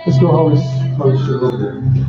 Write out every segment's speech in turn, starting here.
Let's go. How is your road there?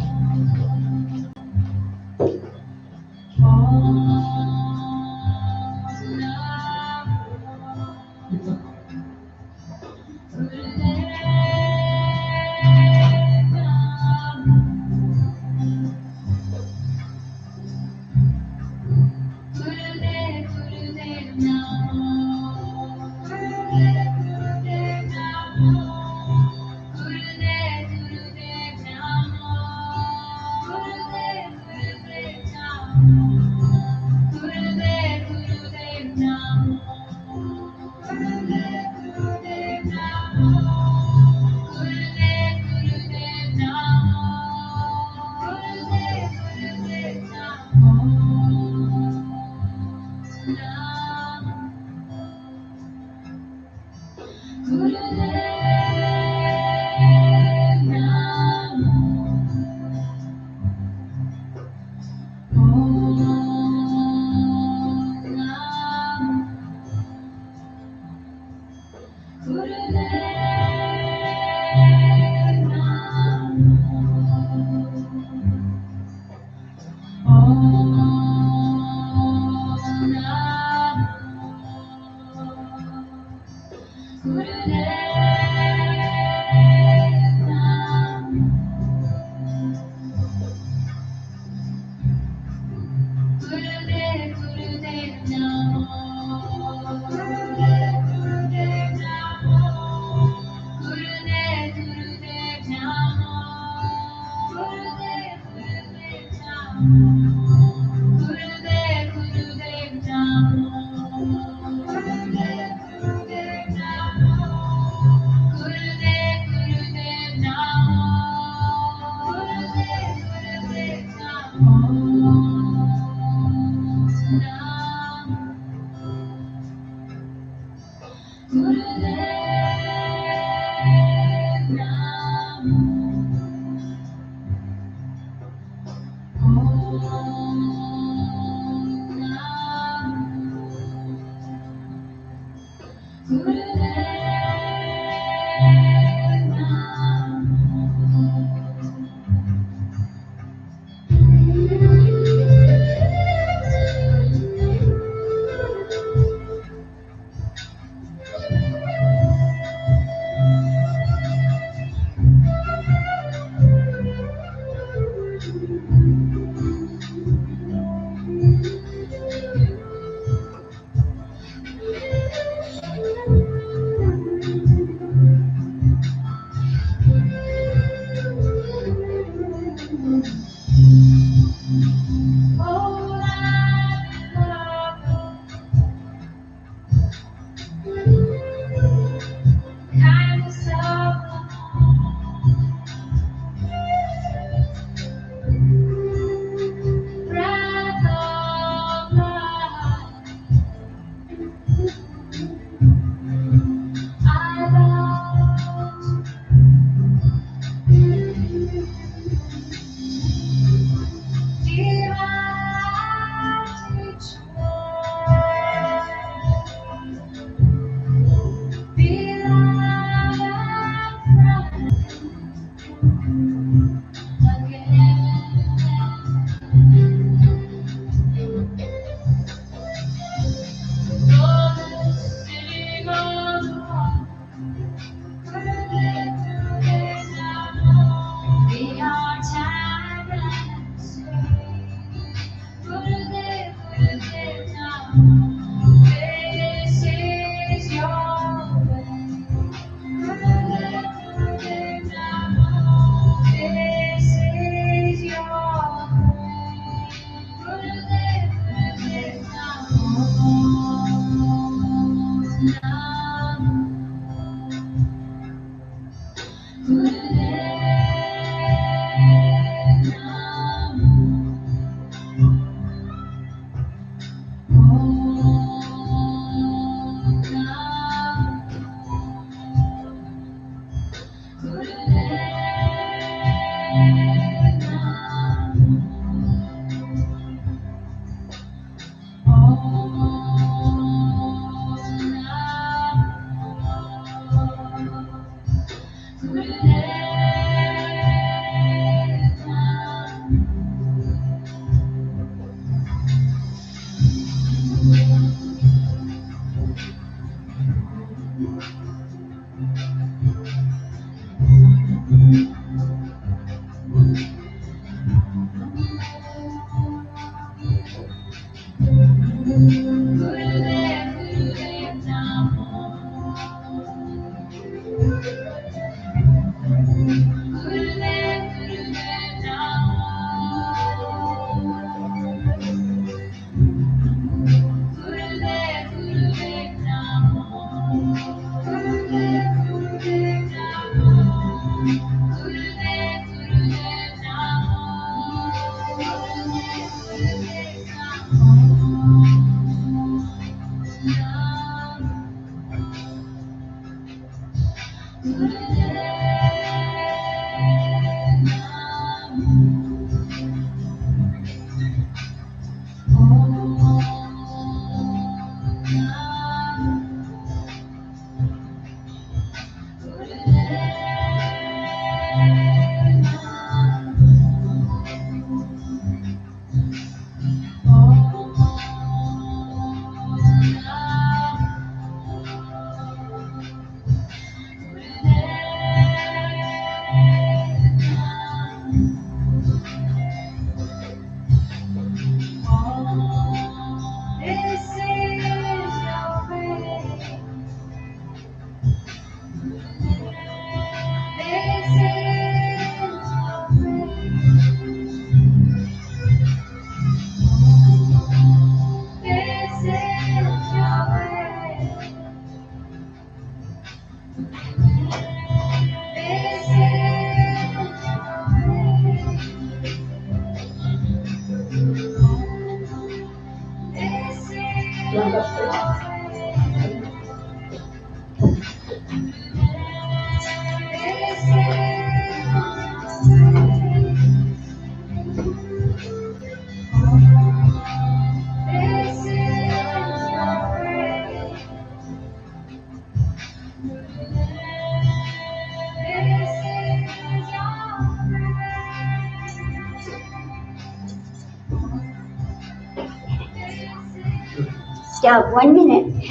still have 1 minute.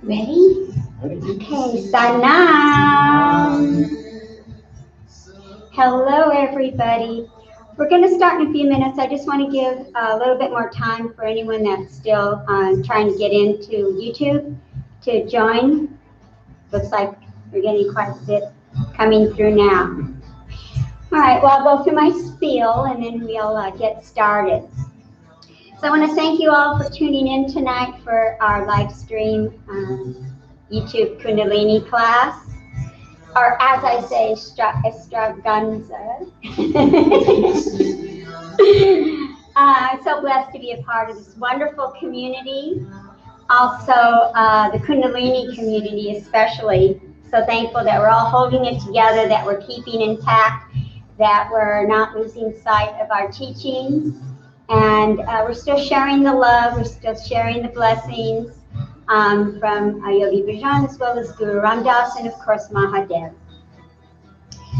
Ready? Okay, Sanam. Hello, everybody. We're going to start in a few minutes. I just want to give a little bit more time for anyone that's still trying to get into YouTube to join. Looks like we're getting quite a bit coming through now. All right, well, I'll go through my spiel and then we'll get started. So I want to thank you all for tuning in tonight for our live stream YouTube Kundalini class, or as I say, extravaganza. I'm so blessed to be a part of this wonderful community. Also, the Kundalini community especially. So thankful that we're all holding it together, that we're keeping intact, that we're not losing sight of our teachings. And we're still sharing the love, we're still sharing the blessings from Yogi Bhajan, as well as Guru Ram Das, and of course Mahadev.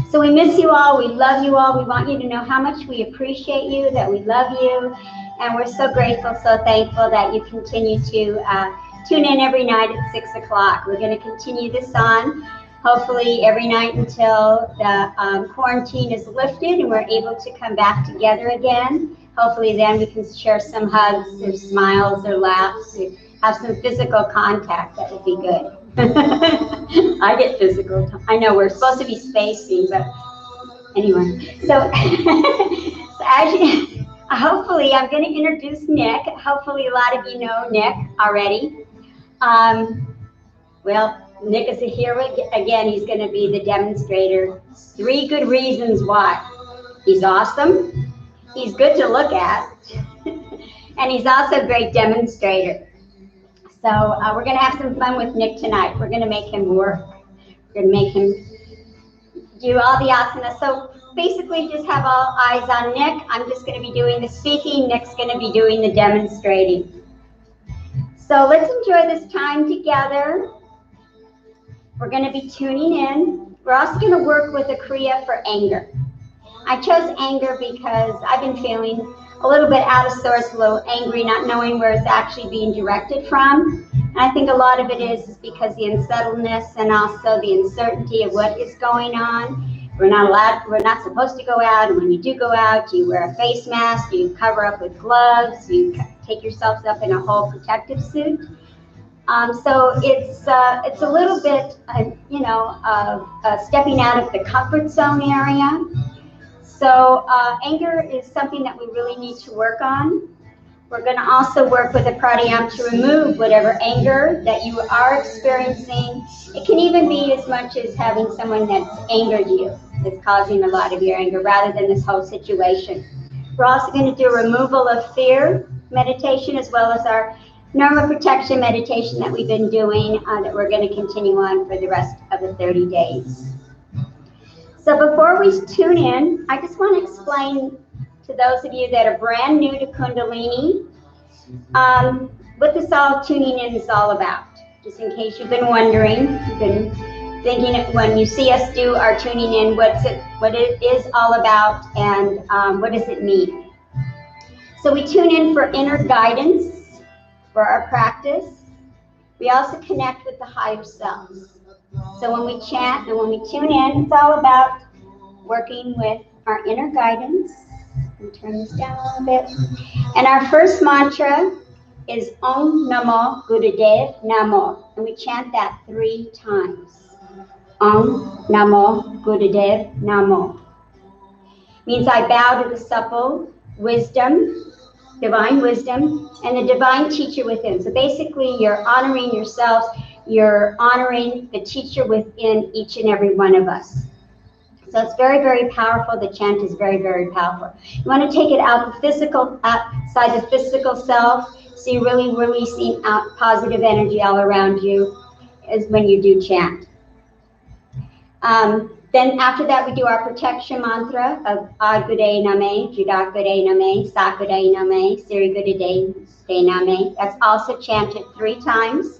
So we miss you all, we love you all, we want you to know how much we appreciate you, that we love you, and we're so grateful, so thankful that you continue to tune in every night at 6 o'clock. We're going to continue this on, hopefully every night until the quarantine is lifted and we're able to come back together again. Hopefully then we can share some hugs or smiles or laughs, or have some physical contact. That would be good. I get physical. I know we're supposed to be spacing, but anyway. So, hopefully I'm going to introduce Nick. Hopefully a lot of you know Nick already. Well, Nick is here again. He's going to be the demonstrator. 3 good reasons why. He's awesome. He's good to look at, and he's also a great demonstrator. So we're going to have some fun with Nick tonight. We're going to make him work. We're going to make him do all the asanas. So basically just have all eyes on Nick. I'm just going to be doing the speaking. Nick's going to be doing the demonstrating. So let's enjoy this time together. We're going to be tuning in. We're also going to work with a Kriya for anger. I chose anger because I've been feeling a little bit out of sorts, a little angry, not knowing where it's actually being directed from. And I think a lot of it is because the unsettledness and also the uncertainty of what is going on. We're not supposed to go out, and when you do go out, you wear a face mask, you cover up with gloves, you take yourselves up in a whole protective suit. So it's a little bit, stepping out of the comfort zone area. So anger is something that we really need to work on. We're going to also work with a pranayama to remove whatever anger that you are experiencing. It can even be as much as having someone that's angered you, that's causing a lot of your anger, rather than this whole situation. We're also going to do a removal of fear meditation, as well as our normal protection meditation that we've been doing, that we're going to continue on for the rest of the 30 days. So before we tune in, I just want to explain to those of you that are brand new to Kundalini, what this all tuning in is all about. Just in case you've been wondering, you've been thinking when you see us do our tuning in, what it is all about, and what does it mean. So we tune in for inner guidance for our practice. We also connect with the higher selves. So when we chant and when we tune in, it's all about working with our inner guidance. Let me turn this down a little bit. And our first mantra is Om Namo Gurudev Namo. And we chant that 3 times. Om Namo Gurudev Namo. Means I bow to the supple wisdom, divine wisdom, and the divine teacher within. So basically you're honoring yourselves, you're honoring the teacher within each and every one of us. So it's very, very powerful. The chant is very, very powerful. You want to take it out the physical, outside the physical self, so you're really releasing out positive energy all around you is when you do chant. Then after that, we do our protection mantra of Adgude Name, Judakude Name, Sakude Name, Sirigude Name. That's also chanted 3 times.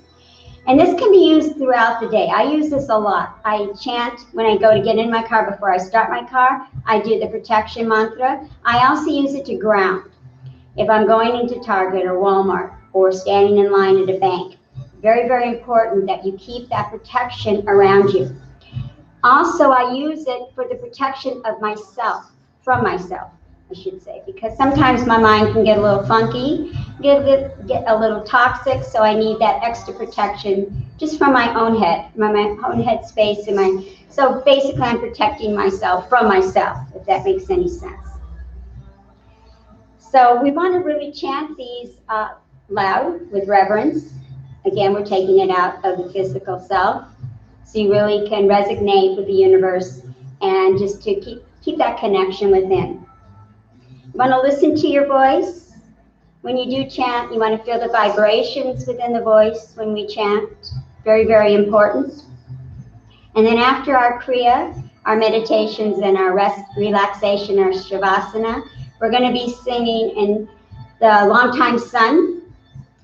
And this can be used throughout the day. I use this a lot. I chant when I go to get in my car before I start my car. I do the protection mantra. I also use it to ground. If I'm going into Target or Walmart or standing in line at a bank, very, very important that you keep that protection around you. Also, I use it for the protection of myself, from myself, I should say, because sometimes my mind can get a little funky, get a little toxic, so I need that extra protection just from my own head, my own head space. So basically, I'm protecting myself from myself, if that makes any sense. So we want to really chant these loud with reverence. Again, we're taking it out of the physical self. So you really can resonate with the universe and just to keep that connection within. You want to listen to your voice. When you do chant, you want to feel the vibrations within the voice when we chant. Very, very important. And then after our Kriya, our meditations and our rest, relaxation, our Shavasana, we're going to be singing in the Long Time Sun,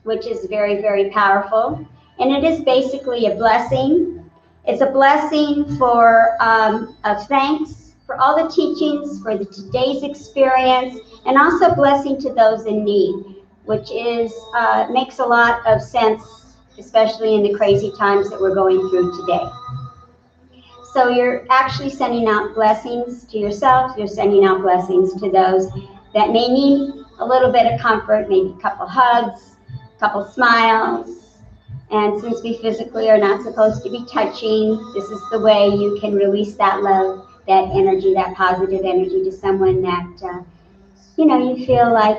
which is very, very powerful. And it is basically a blessing. It's a blessing for of thanks for all the teachings, for today's experience, and also a blessing to those in need, which is makes a lot of sense, especially in the crazy times that we're going through today. So you're actually sending out blessings to yourself. You're sending out blessings to those that may need a little bit of comfort, maybe a couple hugs, a couple smiles. And since we physically are not supposed to be touching, this is the way you can release that love, that energy, that positive energy to someone that, you feel like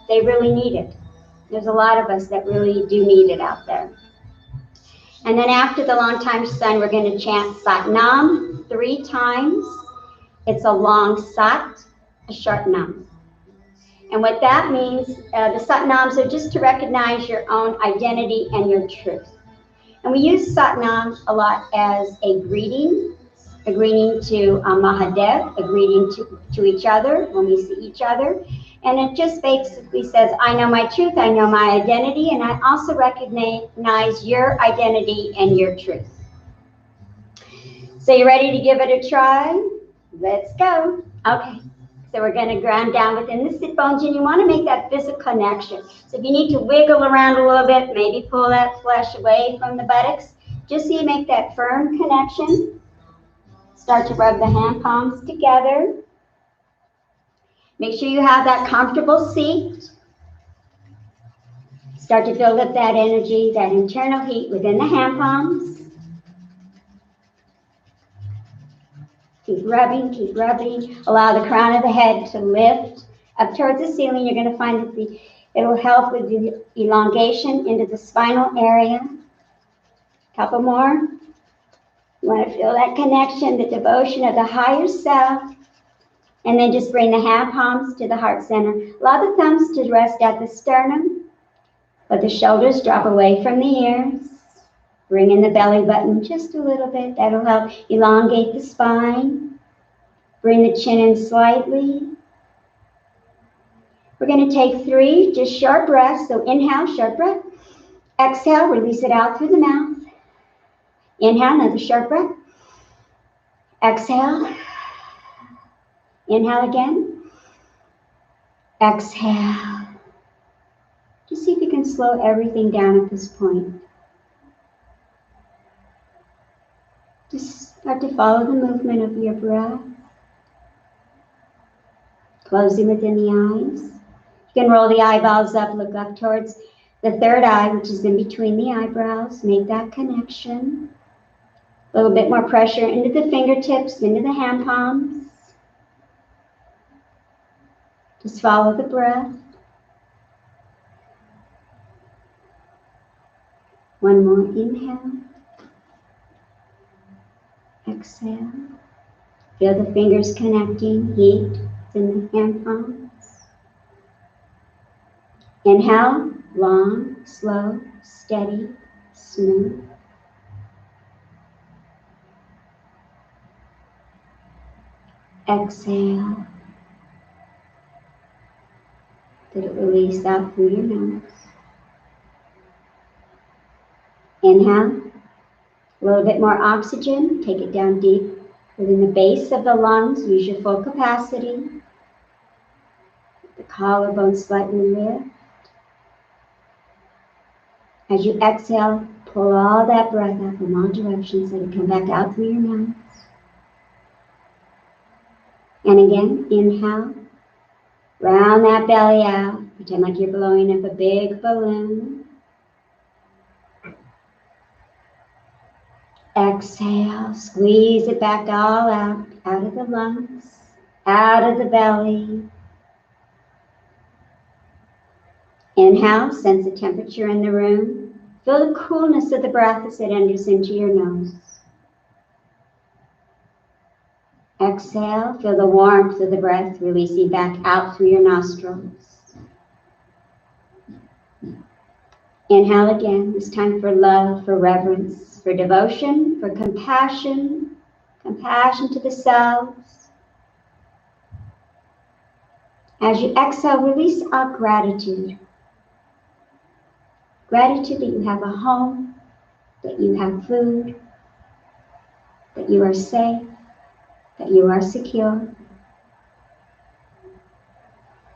they really need it. There's a lot of us that really do need it out there. And then after the Long Time Sun, we're going to chant Sat Nam 3 times. It's a long Sat, a short Nam. And what that means, the Satnams are just to recognize your own identity and your truth. And we use Satnam a lot as a greeting to Mahadev, a greeting to each other when we see each other. And it just basically says, I know my truth, I know my identity, and I also recognize your identity and your truth. So you ready to give it a try? Let's go. Okay. So we're going to ground down within the sit bones, and you want to make that physical connection. So if you need to wiggle around a little bit, maybe pull that flesh away from the buttocks, just so you make that firm connection. Start to rub the hand palms together. Make sure you have that comfortable seat. Start to build up that energy, that internal heat within the hand palms. Keep rubbing. Allow the crown of the head to lift up towards the ceiling. You're going to find that it will help with the elongation into the spinal area. Couple more. You want to feel that connection, the devotion of the higher self. And then just bring the hand palms to the heart center. Allow the thumbs to rest at the sternum. Let the shoulders drop away from the ears. Bring in the belly button just a little bit. That'll help elongate the spine. Bring the chin in slightly. We're going to take 3 just short breaths. So inhale, short breath. Exhale, release it out through the mouth. Inhale, another short breath. Exhale. Inhale again. Exhale. Just see if you can slow everything down at this point. Just start to follow the movement of your breath. Closing within the eyes. You can roll the eyeballs up, look up towards the third eye, which is in between the eyebrows. Make that connection. A little bit more pressure into the fingertips, into the hand palms. Just follow the breath. One more inhale. Exhale. Feel the fingers connecting, heat in the hand palms. Inhale, long, slow, steady, smooth. Exhale. Let it release out through your nose. Inhale. A little bit more oxygen. Take it down deep within the base of the lungs. Use your full capacity. The collarbone slightly lift. As you exhale, pull all that breath out from all directions. Let it come back out through your nose. And again, inhale. Round that belly out. Pretend like you're blowing up a big balloon. Exhale. Squeeze it back all out. Out of the lungs. Out of the belly. Inhale. Sense the temperature in the room. Feel the coolness of the breath as it enters into your nose. Exhale, feel the warmth of the breath releasing back out through your nostrils. Inhale again, this time for love, for reverence, for devotion, for compassion, compassion to the selves. As you exhale, release out gratitude. Gratitude that you have a home, that you have food, that you are safe, that you are secure.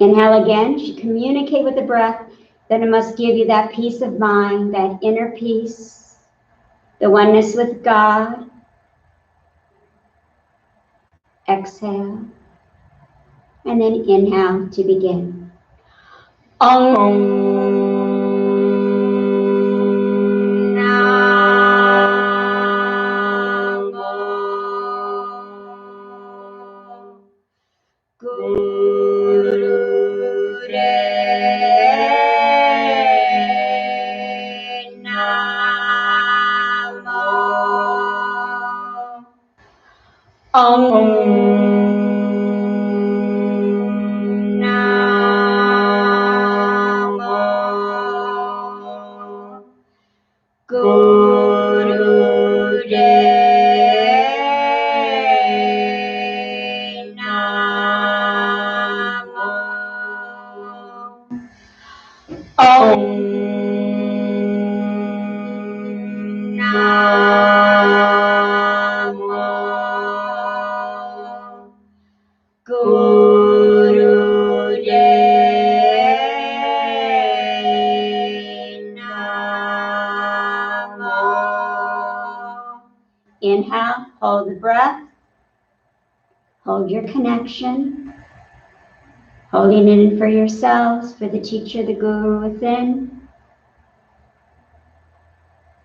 Inhale again. You communicate with the breath that it must give you that peace of mind, that inner peace, the oneness with God. Exhale. And then inhale to begin. Om. Inhale, hold the breath, hold your connection, holding it in for yourselves, for the teacher, the guru within.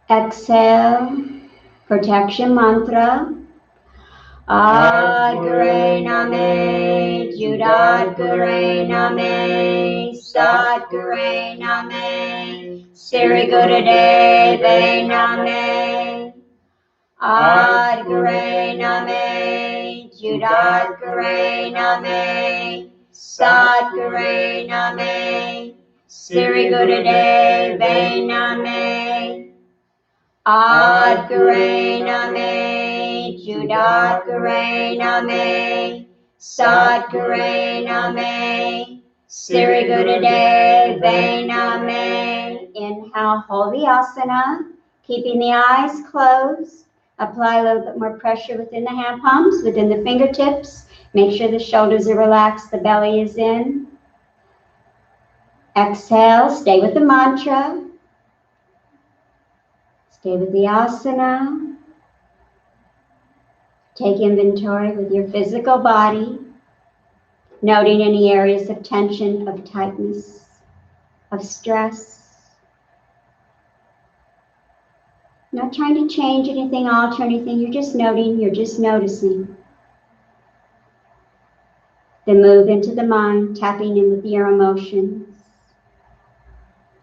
Exhale, protection mantra. Adgure Name, Judadgure Name, Sadgure Name, Siri Gurudeve Name. Adgure Name, Judadgure Name, Sadgure Name, Siri Gurudeve Name. Adgure Name, Judadgure Name, Sadgure Name, Siri Gurudeve Name. Inhale, hold the asana, keeping the eyes closed. Apply a little bit more pressure within the hand palms, within the fingertips. Make sure the shoulders are relaxed, the belly is in. Exhale, stay with the mantra. Stay with the asana. Take inventory with your physical body, noting any areas of tension, of tightness, of stress. Not trying to change anything, alter anything. You're just noting, you're just noticing. Then move into the mind, tapping in with your emotions.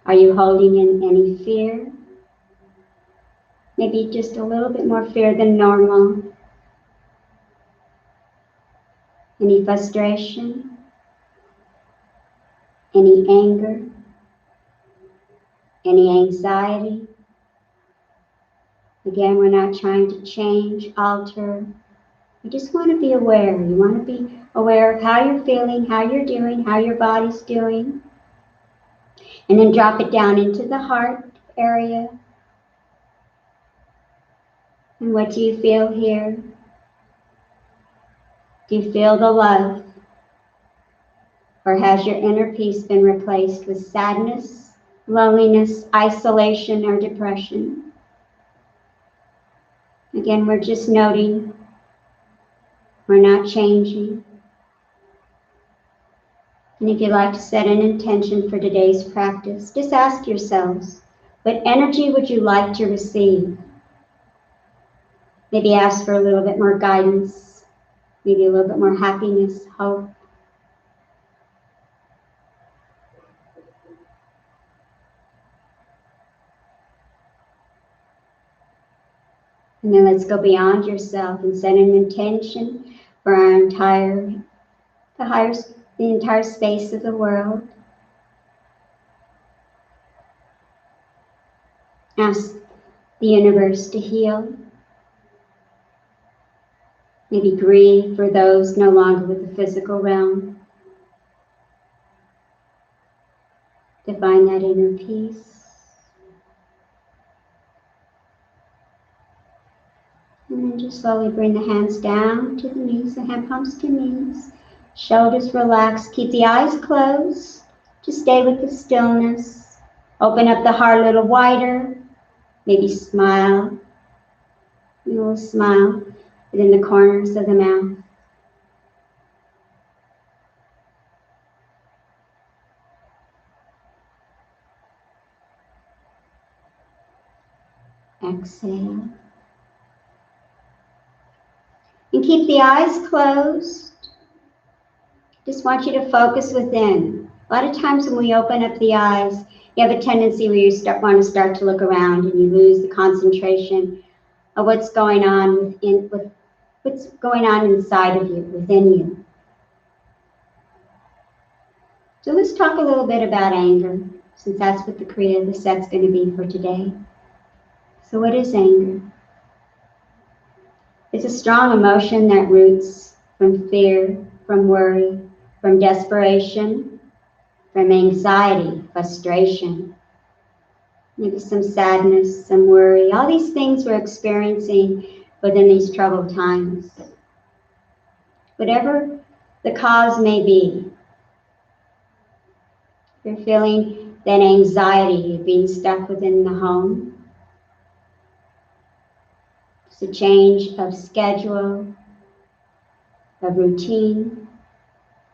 Are you holding in any fear? Maybe just a little bit more fear than normal. Any frustration? Any anger? Any anxiety? Again, we're not trying to change, alter. You just want to be aware. You want to be aware of how you're feeling, how you're doing, how your body's doing. And then drop it down into the heart area. And what do you feel here? Do you feel the love? Or has your inner peace been replaced with sadness, loneliness, isolation, or depression? Again, we're just noting. We're not changing. And if you'd like to set an intention for today's practice, just ask yourselves, what energy would you like to receive? Maybe ask for a little bit more guidance, maybe a little bit more happiness, hope. And then let's go beyond yourself and set an intention for our entire space of the world. Ask the universe to heal. Maybe grieve for those no longer with the physical realm. To find that inner peace. And then just slowly bring the hands down to the knees, the hand palms to knees. Shoulders relaxed. Keep the eyes closed. Just stay with the stillness. Open up the heart a little wider. Maybe smile. A little smile within the corners of the mouth. Exhale. And keep the eyes closed. Just want you to focus within. A lot of times when we open up the eyes, you have a tendency where you want to start to look around and you lose the concentration of what's going on what's going on inside of you, within you. So let's talk a little bit about anger, since that's what the Kriya of the set's going to be for today. So what is anger? It's a strong emotion that roots from fear, from worry, from desperation, from anxiety, frustration, maybe some sadness, some worry, all these things we're experiencing within these troubled times. Whatever the cause may be, you're feeling that anxiety of being stuck within the home. It's a change of schedule, of routine.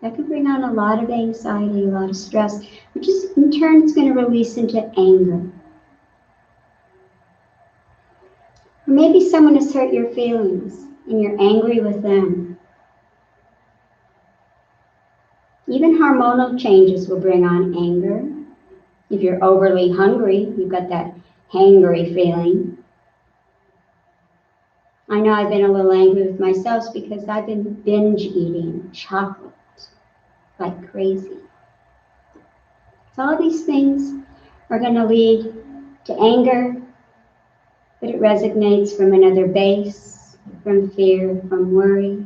That can bring on a lot of anxiety, a lot of stress, which is in turn is going to release into anger. Or maybe someone has hurt your feelings and you're angry with them. Even hormonal changes will bring on anger. If you're overly hungry, you've got that hangry feeling. I know I've been a little angry with myself because I've been binge eating chocolate like crazy. So all these things are going to lead to anger, but it resonates from another base, from fear, from worry,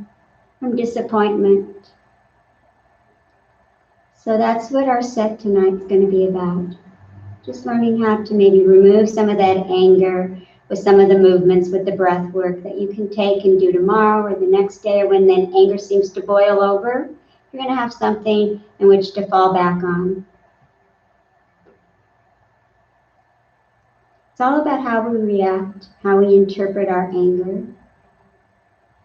from disappointment. So that's what our set tonight's going to be about. Just learning how to maybe remove some of that anger with some of the movements with the breath work that you can take and do tomorrow or the next day, or when then anger seems to boil over, you're going to have something in which to fall back on. It's all about how we react, how we interpret our anger.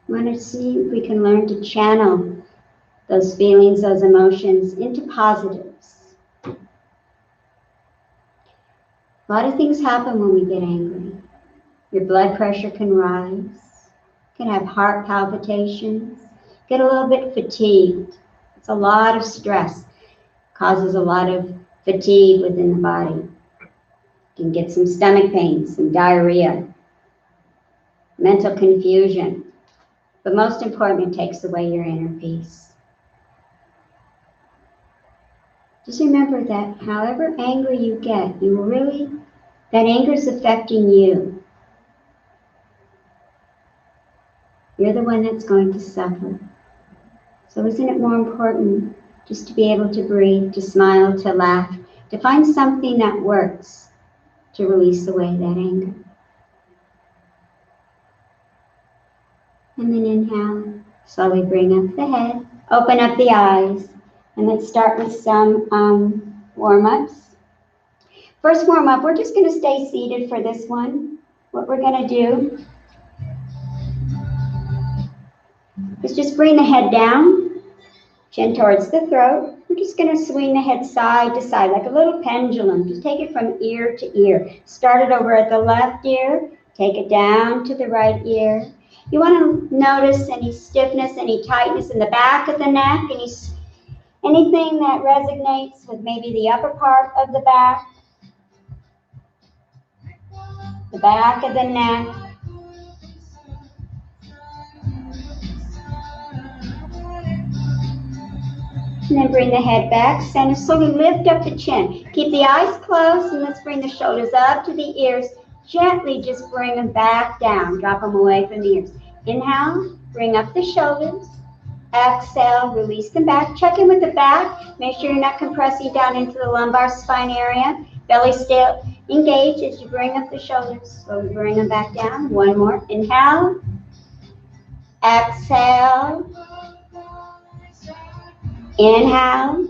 We want to see if we can learn to channel those feelings, those emotions into positives. A lot of things happen when we get angry. Your blood pressure can rise, can have heart palpitations, get a little bit fatigued. It's a lot of stress, causes a lot of fatigue within the body. You can get some stomach pain, some diarrhea, mental confusion. But most important, it takes away your inner peace. Just remember that however angry you get, that anger is affecting you. You're the one that's going to suffer. So isn't it more important just to be able to breathe, to smile, to laugh, to find something that works to release away that anger? And then inhale, slowly bring up the head, open up the eyes, and let's start with some warm-ups. First warm-up, we're just going to stay seated for this one. What we're going to do is just bring the head down, chin towards the throat. We're just going to swing the head side to side like a little pendulum. Just take it from ear to ear. Start it over at the left ear, take it down to the right ear. You want to notice any stiffness, any tightness in the back of the neck, anything that resonates with maybe the upper part of the back of the neck. And then bring the head back, center, slowly lift up the chin. Keep the eyes closed, and let's bring the shoulders up to the ears. Gently just bring them back down. Drop them away from the ears. Inhale, bring up the shoulders. Exhale, release them back. Check in with the back. Make sure you're not compressing down into the lumbar spine area. Belly still engaged as you bring up the shoulders. Slowly bring them back down. One more. Inhale. Exhale. Inhale.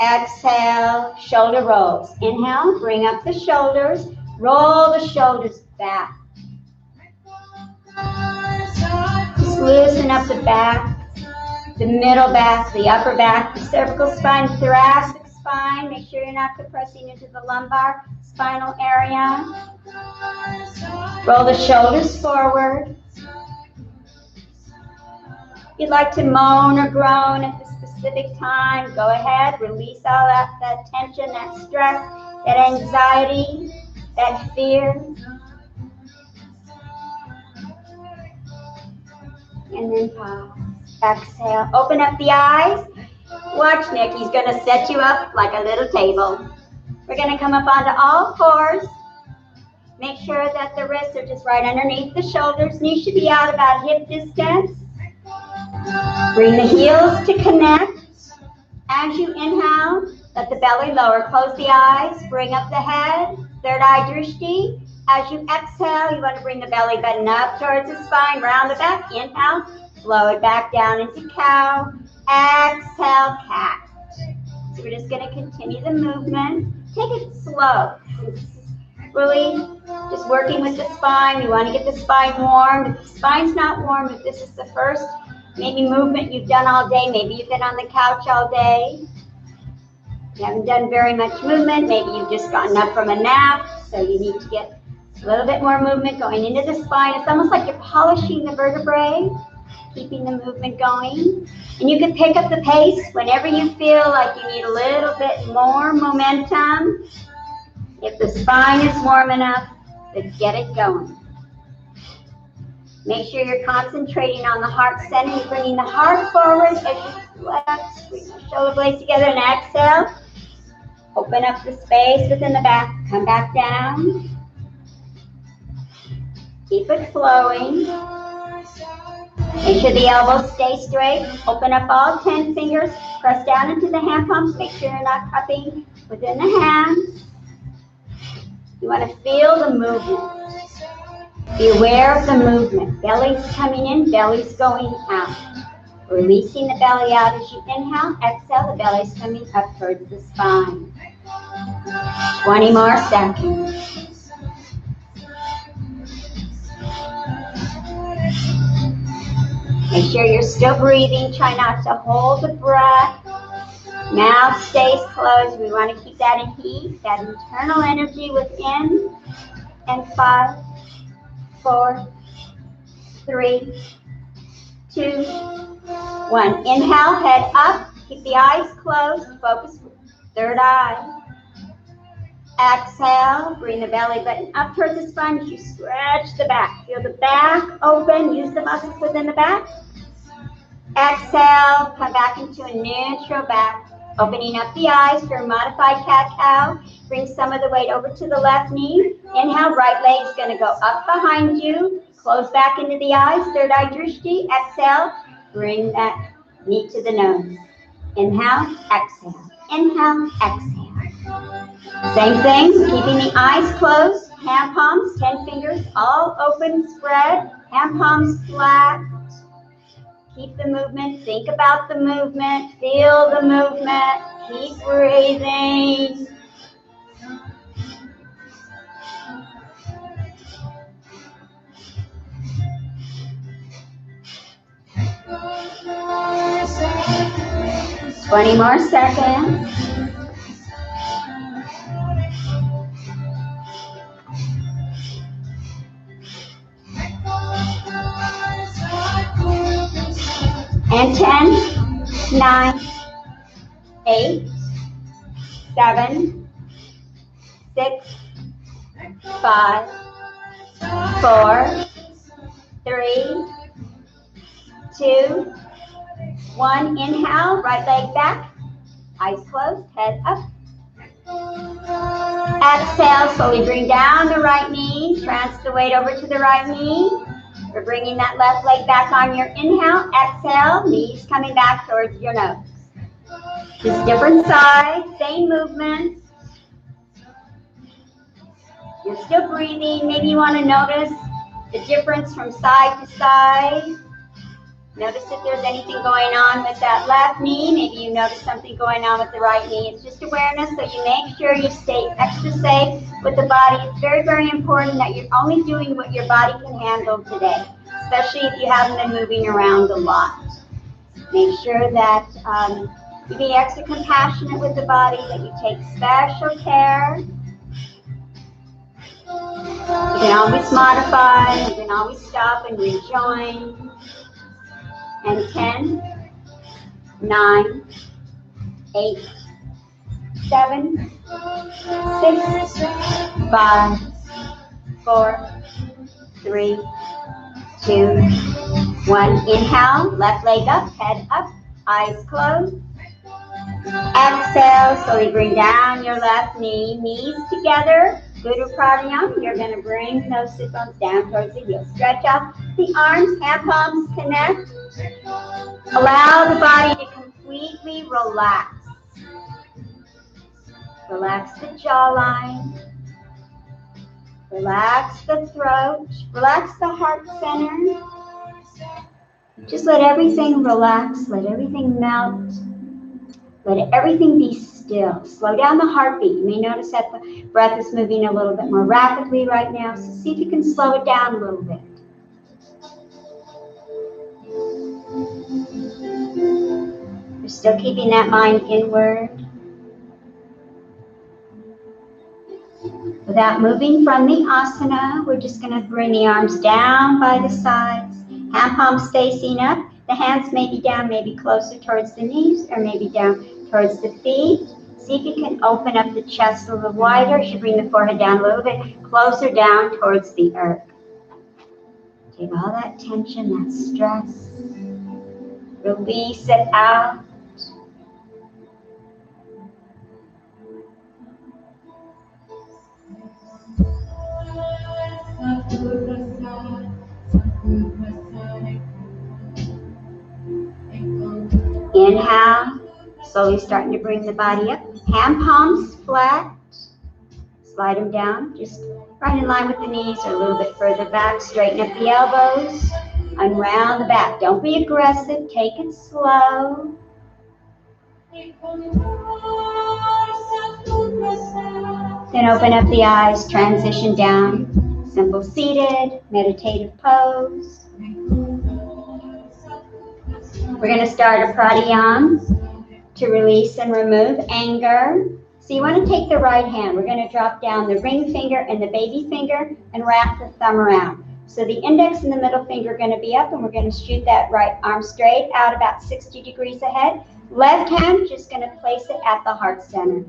Exhale. Shoulder rolls. Inhale. Bring up the shoulders. Roll the shoulders back. Just loosen up the back, the middle back, the upper back, the cervical spine, thoracic spine. Make sure you're not compressing into the lumbar spinal area. Roll the shoulders forward. If you'd like to moan or groan at the specific time, go ahead. Release all that tension, that stress, that anxiety, that fear. And then pause. Exhale. Open up the eyes. Watch Nick. He's going to set you up like a little table. We're going to come up onto all fours. Make sure that the wrists are just right underneath the shoulders. Knees should be out about hip distance. Bring the heels to connect. As you inhale, let the belly lower. Close the eyes. Bring up the head. Third eye drishti. As you exhale, you want to bring the belly button up towards the spine, round the back. Inhale, flow it back down into cow. Exhale, cat. So we're just going to continue the movement. Take it slow. Really just working with the spine. We want to get the spine warm. If the spine's not warm, if this is the first maybe movement you've done all day, maybe you've been on the couch all day, you haven't done very much movement, maybe you've just gotten up from a nap, so you need to get a little bit more movement going into the spine. It's almost like you're polishing the vertebrae, keeping the movement going. And you can pick up the pace whenever you feel like you need a little bit more momentum. If the spine is warm enough, let's get it going. Make sure you're concentrating on the heart center. You're bringing the heart forward as you flex. Bring the shoulder blades together and exhale. Open up the space within the back. Come back down. Keep it flowing. Make sure the elbows stay straight. Open up all 10 fingers. Press down into the hand palms. Make sure you're not cupping within the hands. You want to feel the movement. Be aware of the movement. Belly's coming in, belly's going out. Releasing the belly out as you inhale. Exhale, the belly's coming up towards the spine. 20 more seconds. Make sure you're still breathing. Try not to hold the breath. Mouth stays closed. We want to keep that in heat, that internal energy within. And 5, 4, 3, 2, 1. Inhale, head up. Keep the eyes closed. Focus third eye. Exhale, bring the belly button up towards the spine as you stretch the back. Feel the back open, use the muscles within the back. Exhale, come back into a neutral back. Opening up the eyes for a modified cat-cow. Bring some of the weight over to the left knee. Inhale, right leg's going to go up behind you. Close back into the eyes, third eye drishti. Exhale, bring that knee to the nose. Inhale, exhale. Inhale, exhale. Same thing, keeping the eyes closed. Hand palms, 10 fingers, all open, spread. Hand palms flat. Keep the movement, think about the movement, feel the movement, keep breathing. Twenty more seconds. And 10, 9, 8, 7, 6, 5, 4, 3, 2, 1. Inhale, right leg back, eyes closed, head up. Exhale, slowly bring down the right knee, transfer the weight over to the right knee. We're bringing that left leg back on your inhale. Exhale, knees coming back towards your nose. Just different sides, same movement. You're still breathing. Maybe you want to notice the difference from side to side. Notice if there's anything going on with that left knee. Maybe you notice something going on with the right knee. It's just awareness, so you make sure you stay extra safe with the body. It's very, very important that you're only doing what your body can handle today, especially if you haven't been moving around a lot. Make sure that you be extra compassionate with the body, that you take special care. You can always modify, you can always stop and rejoin. And 10, 9, 8, 7, 6, 5, 4, 3, 2, 1. Inhale, left leg up, head up, eyes closed. Exhale, slowly bring down your left knee, knees together. Guru Pranayama, you're going to bring those sit bones down towards the heels. Stretch out the arms, hand palms connect. Allow the body to completely relax. Relax the jawline. Relax the throat. Relax the heart center. Just let everything relax. Let everything melt. Let everything be still. Slow down the heartbeat. You may notice that the breath is moving a little bit more rapidly right now. So see if you can slow it down a little bit. You're still keeping that mind inward. Without moving from the asana, we're just going to bring the arms down by the sides. Hand palms facing up. The hands may be down, maybe closer towards the knees, or maybe down towards the feet. See if you can open up the chest a little wider. You should bring the forehead down a little bit closer down towards the earth. Take all that tension, that stress. Release it out. Inhale, slowly starting to bring the body up. Hand palms flat. Slide them down, just right in line with the knees or a little bit further back. Straighten up the elbows. Unround the back. Don't be aggressive. Take it slow. Then open up the eyes. Transition down. Simple seated, meditative pose. We're going to start a pranayama to release and remove anger. So you want to take the right hand. We're going to drop down the ring finger and the baby finger and wrap the thumb around. So the index and the middle finger are going to be up, and we're going to shoot that right arm straight out about 60 degrees ahead. Left hand, just going to place it at the heart center.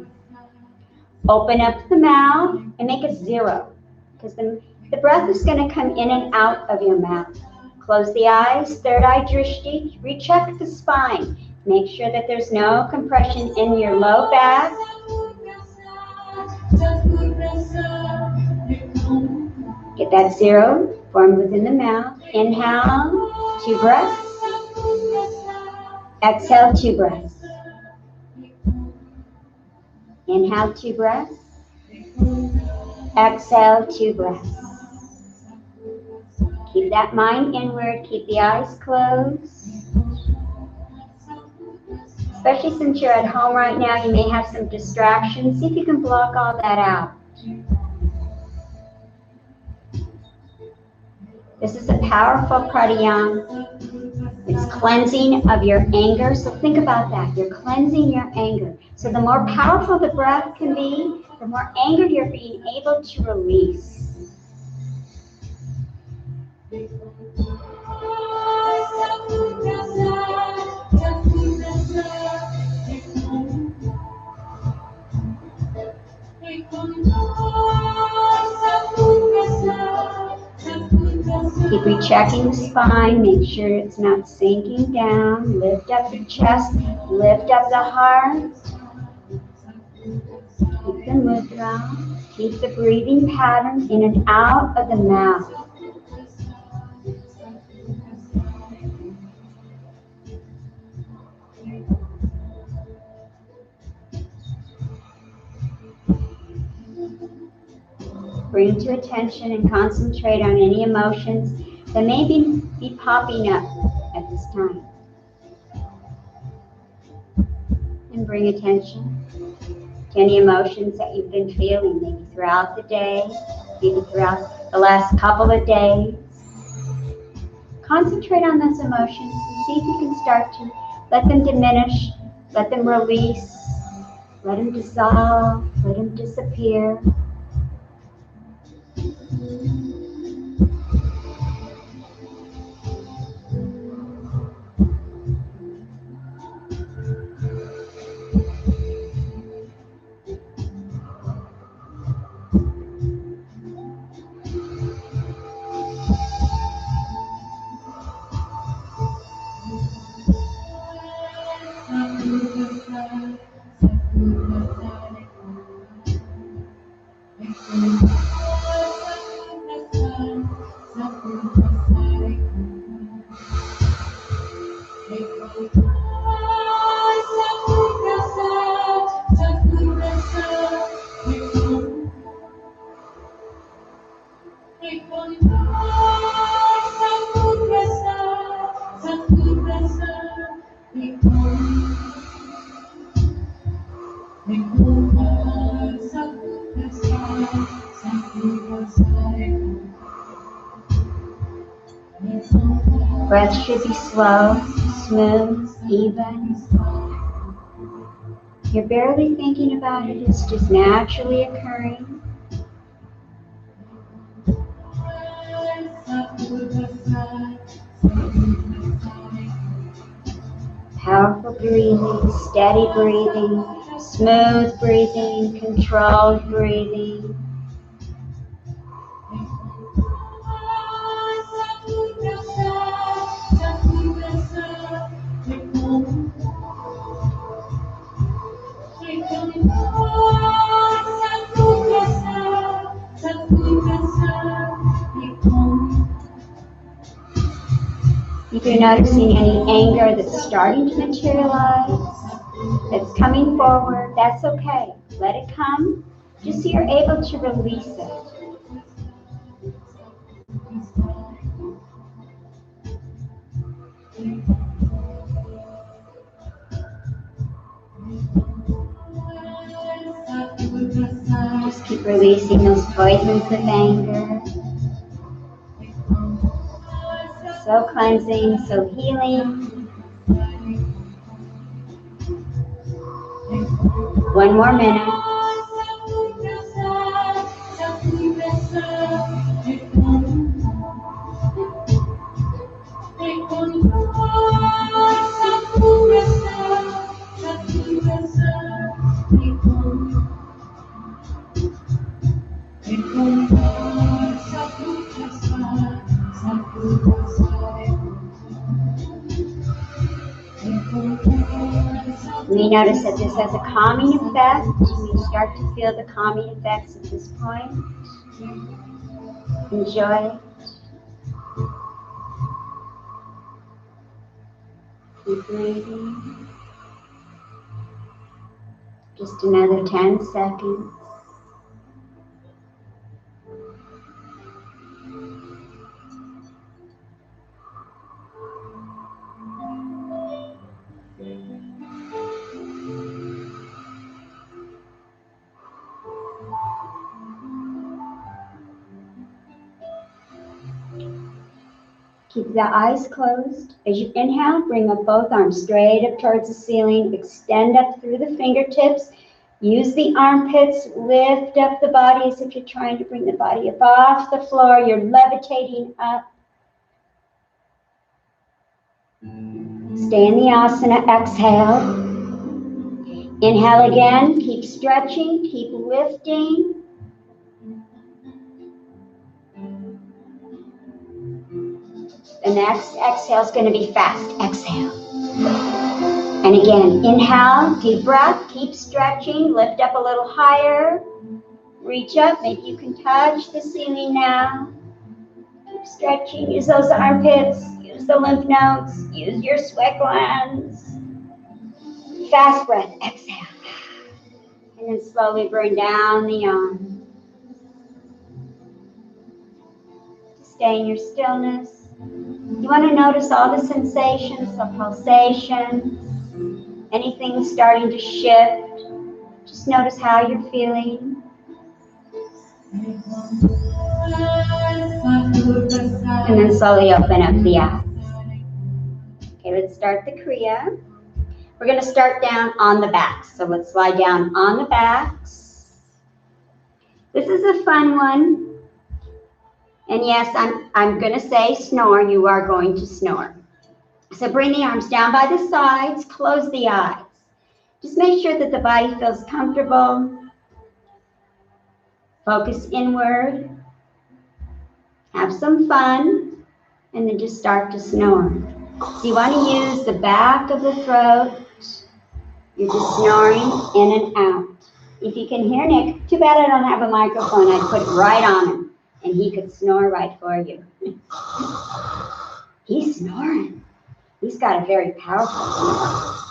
Open up the mouth and make it 0, because the breath is going to come in and out of your mouth. Close the eyes, third eye drishti, recheck the spine. Make sure that there's no compression in your low back. Get that 0 formed within the mouth. Inhale, 2 breaths. Exhale, 2 breaths. Inhale, 2 breaths. Exhale, 2 breaths. Keep that mind inward. Keep the eyes closed. Especially since you're at home right now, you may have some distractions. See if you can block all that out. This is a powerful pranayama. It's cleansing of your anger. So think about that. You're cleansing your anger. So the more powerful the breath can be, the more anger you're being able to release. Keep rechecking the spine, make sure it's not sinking down. Lift up the chest, lift up the heart. Keep the mudra, keep the breathing pattern in and out of the mouth. Bring to attention and concentrate on any emotions that may be popping up at this time. And bring attention to any emotions that you've been feeling, maybe throughout the day, maybe throughout the last couple of days. Concentrate on those emotions and see if you can start to let them diminish, let them release, let them dissolve, let them disappear. Breath should be slow, smooth, even. You're barely thinking about it, it's just naturally occurring. Powerful breathing, steady breathing, smooth breathing, controlled breathing. If you're noticing any anger that's starting to materialize, that's coming forward, that's okay. Let it come, just so you're able to release it. Just keep releasing those poisons of anger. So cleansing, so healing. One more minute. We notice that this has a calming effect. We start to feel the calming effects at this point. Enjoy. Keep breathing. Just another 10 seconds. Keep the eyes closed. As you inhale, bring up both arms straight up towards the ceiling. Extend up through the fingertips. Use the armpits. Lift up the body as if you're trying to bring the body up off the floor. You're levitating up. Stay in the asana. Exhale. Inhale again. Keep stretching. Keep lifting. The next exhale is going to be fast. Exhale. And again, inhale, deep breath, keep stretching, lift up a little higher, reach up, maybe you can touch the ceiling now. Keep stretching, use those armpits, use the lymph nodes, use your sweat glands. Fast breath, exhale. And then slowly bring down the arm. Stay in your stillness. You want to notice all the sensations, the pulsations, anything starting to shift. Just notice how you're feeling. And then slowly open up the eyes. Okay, let's start the Kriya. We're going to start down on the backs. So let's lie down on the backs. This is a fun one. And yes, I'm going to say snore. You are going to snore. So bring the arms down by the sides. Close the eyes. Just make sure that the body feels comfortable. Focus inward. Have some fun. And then just start to snore. So you want to use the back of the throat. You're just snoring in and out. If you can hear Nick, too bad I don't have a microphone. I'd put it right on him, and he could snore right for you. He's snoring. He's got a very powerful snore.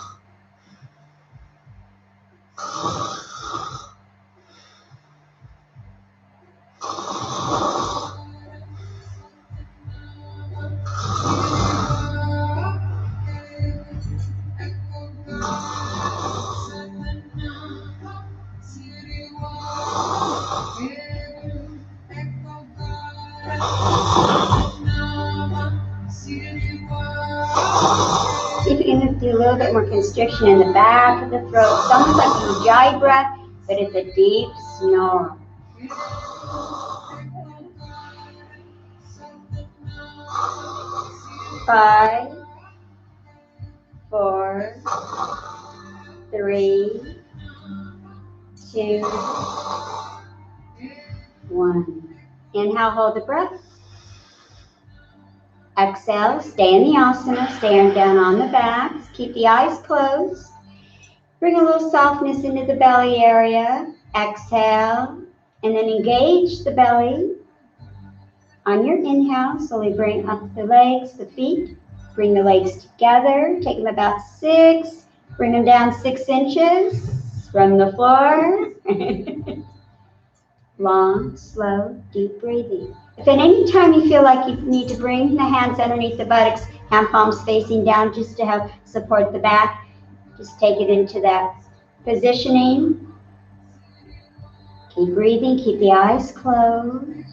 See if you can do a little bit more constriction in the back of the throat. It's almost like a ujjayi breath, but it's a deep snore. 5, 4, 3, 2, 1. Inhale, hold the breath. Exhale, stay in the asana, stay down on the backs. Keep the eyes closed. Bring a little softness into the belly area. Exhale, and then engage the belly. On your inhale, slowly bring up the legs, the feet. Bring the legs together. Take them about 6. Bring them down 6 inches from the floor. Long, slow, deep breathing. If at any time you feel like you need to bring the hands underneath the buttocks, hand palms facing down just to help support the back, just take it into that positioning. Keep breathing, keep the eyes closed.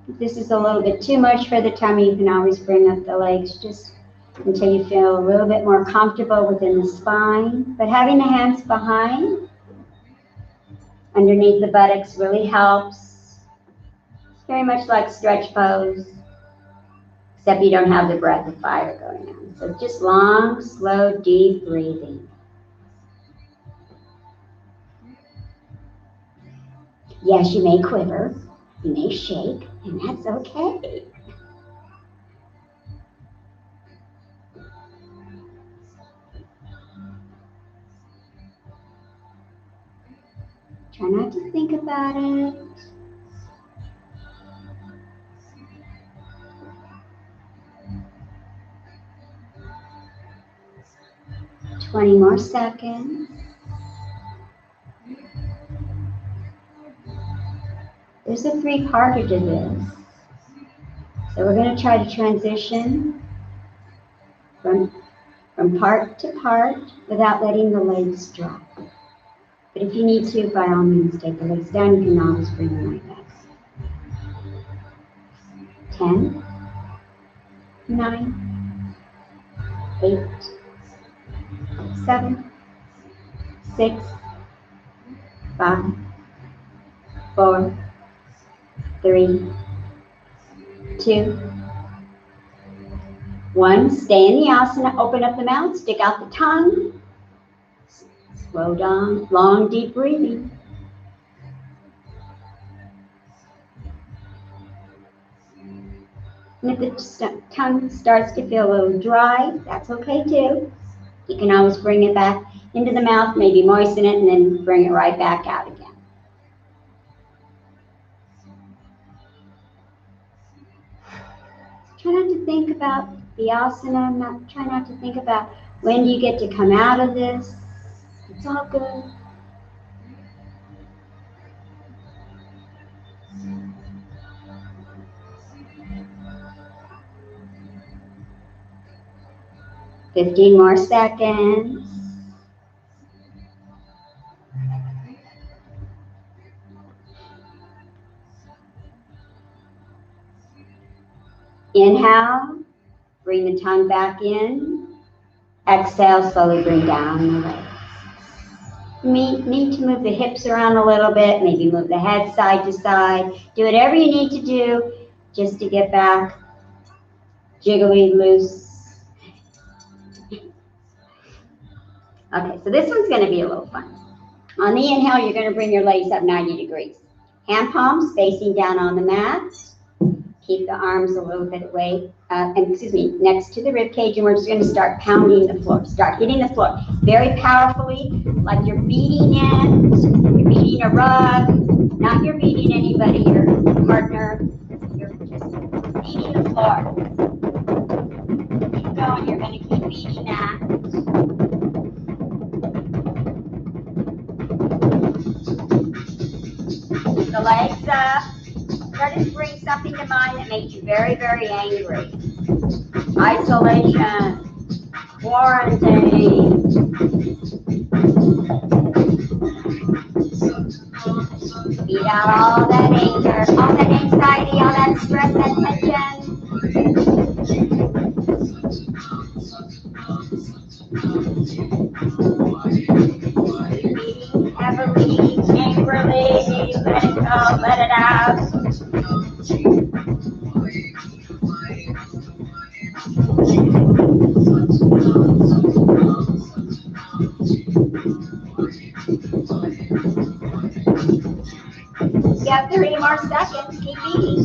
If this is a little bit too much for the tummy, you can always bring up the legs just until you feel a little bit more comfortable within the spine. But having the hands behind, underneath the buttocks really helps. It's very much like stretch pose, except you don't have the breath of fire going on. So just long, slow, deep breathing. Yes, you may quiver, you may shake, and that's okay. Try not to think about it. Twenty more seconds. There's a three-parter to this. So we're going to try to transition from part to part without letting the legs drop. But if you need to, by all means, take the legs down. You can always bring them right back. 10, 9, 8, 7, 6, 5, 4, 3, 2, 1. Stay in the asana. Open up the mouth. Stick out the tongue. Slow down. Long, deep breathing. And if the tongue starts to feel a little dry, that's okay too. You can always bring it back into the mouth, maybe moisten it, and then bring it right back out again. Try not to think about the asana. Try not to think about when do you get to come out of this. It's all good. Fifteen more seconds. Inhale, bring the tongue back in. Exhale, slowly bring down the legs. You need to move the hips around a little bit, maybe move the head side to side. Do whatever you need to do just to get back jiggly, loose. Okay, so this one's going to be a little fun. On the inhale, you're going to bring your legs up 90 degrees. Hand palms facing down on the mat. Keep the arms a little bit away, next to the rib cage, and we're just going to start pounding the floor. Start hitting the floor very powerfully, like you're beating it. You're beating a rug, not you're beating anybody, your partner. You're just beating the floor. Keep going. You're going to keep beating that. The legs up. Try to bring something to mind that makes you very, very angry. Isolation, quarantine. Beat out all that anger, all that anxiety, all that stress, that tension. Beating heavily, angrily, let it go, let it out. You got 30 more seconds. Keep beating.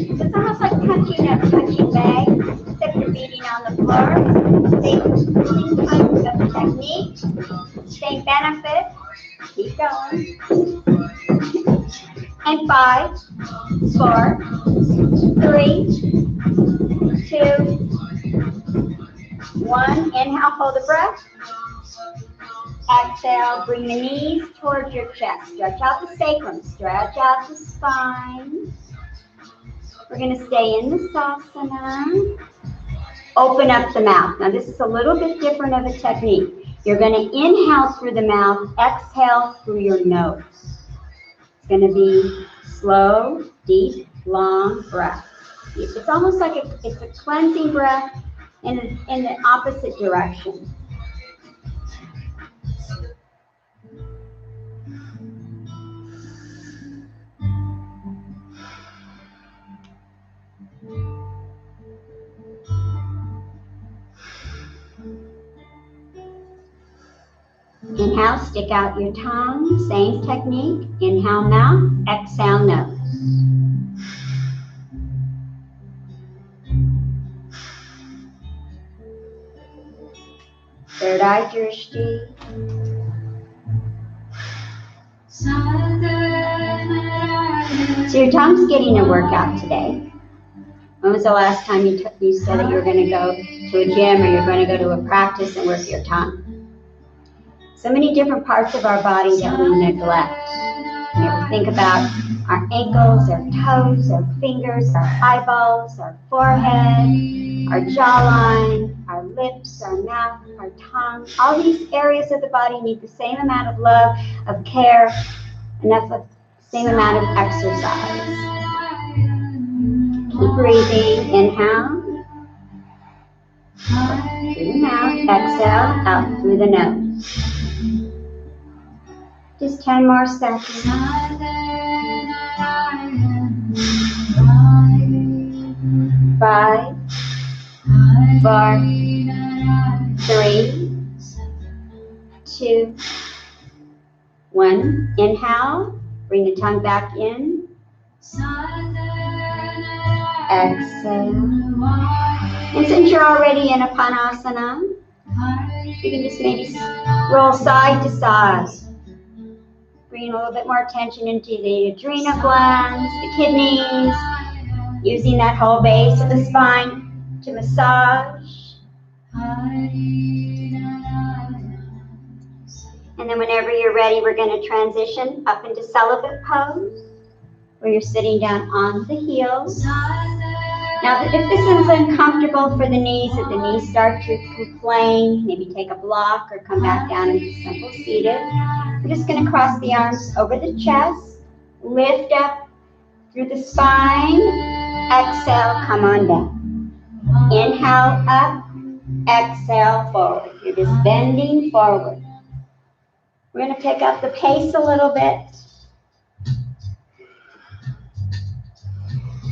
It's almost like punching a punching bag, except you're beating on the floor. Same type of technique, same benefit. Keep going. And 5, 4, 3, 2, 1. Inhale, hold the breath. Exhale, bring the knees towards your chest. Stretch out the sacrum, stretch out the spine. We're going to stay in the Savasana. Open up the mouth. Now this is a little bit different of a technique. You're going to inhale through the mouth, exhale through your nose. It's going to be slow, deep, long breath. It's almost like it's a cleansing breath in the opposite direction. Inhale, stick out your tongue, same technique. Inhale mouth, exhale nose. Third eye drishti. So your tongue's getting a workout today. When was the last time you said that you were going to go to a gym or you're going to go to a practice and work your tongue? So many different parts of our body that we neglect. You ever think about our ankles, our toes, our fingers, our eyeballs, our forehead, our jawline, our lips, our mouth, our tongue. All these areas of the body need the same amount of love, of care, enough of the same amount of exercise. Keep breathing. Inhale through the mouth. Exhale out through the nose. Just 10 more seconds. 5, 4, 3, 2, 1. Inhale. Bring the tongue back in. Exhale. And since you're already in Apanasana, you can just maybe roll side to side. Bring a little bit more attention into the adrenal glands, the kidneys, using that whole base of the spine to massage. And then whenever you're ready, we're going to transition up into celibate pose, where you're sitting down on the heels. Now, if this is uncomfortable for the knees, if the knees start to complain, maybe take a block or come back down into simple seated. We're just going to cross the arms over the chest, lift up through the spine, exhale, come on down. Inhale up, exhale forward. You're just bending forward. We're going to pick up the pace a little bit.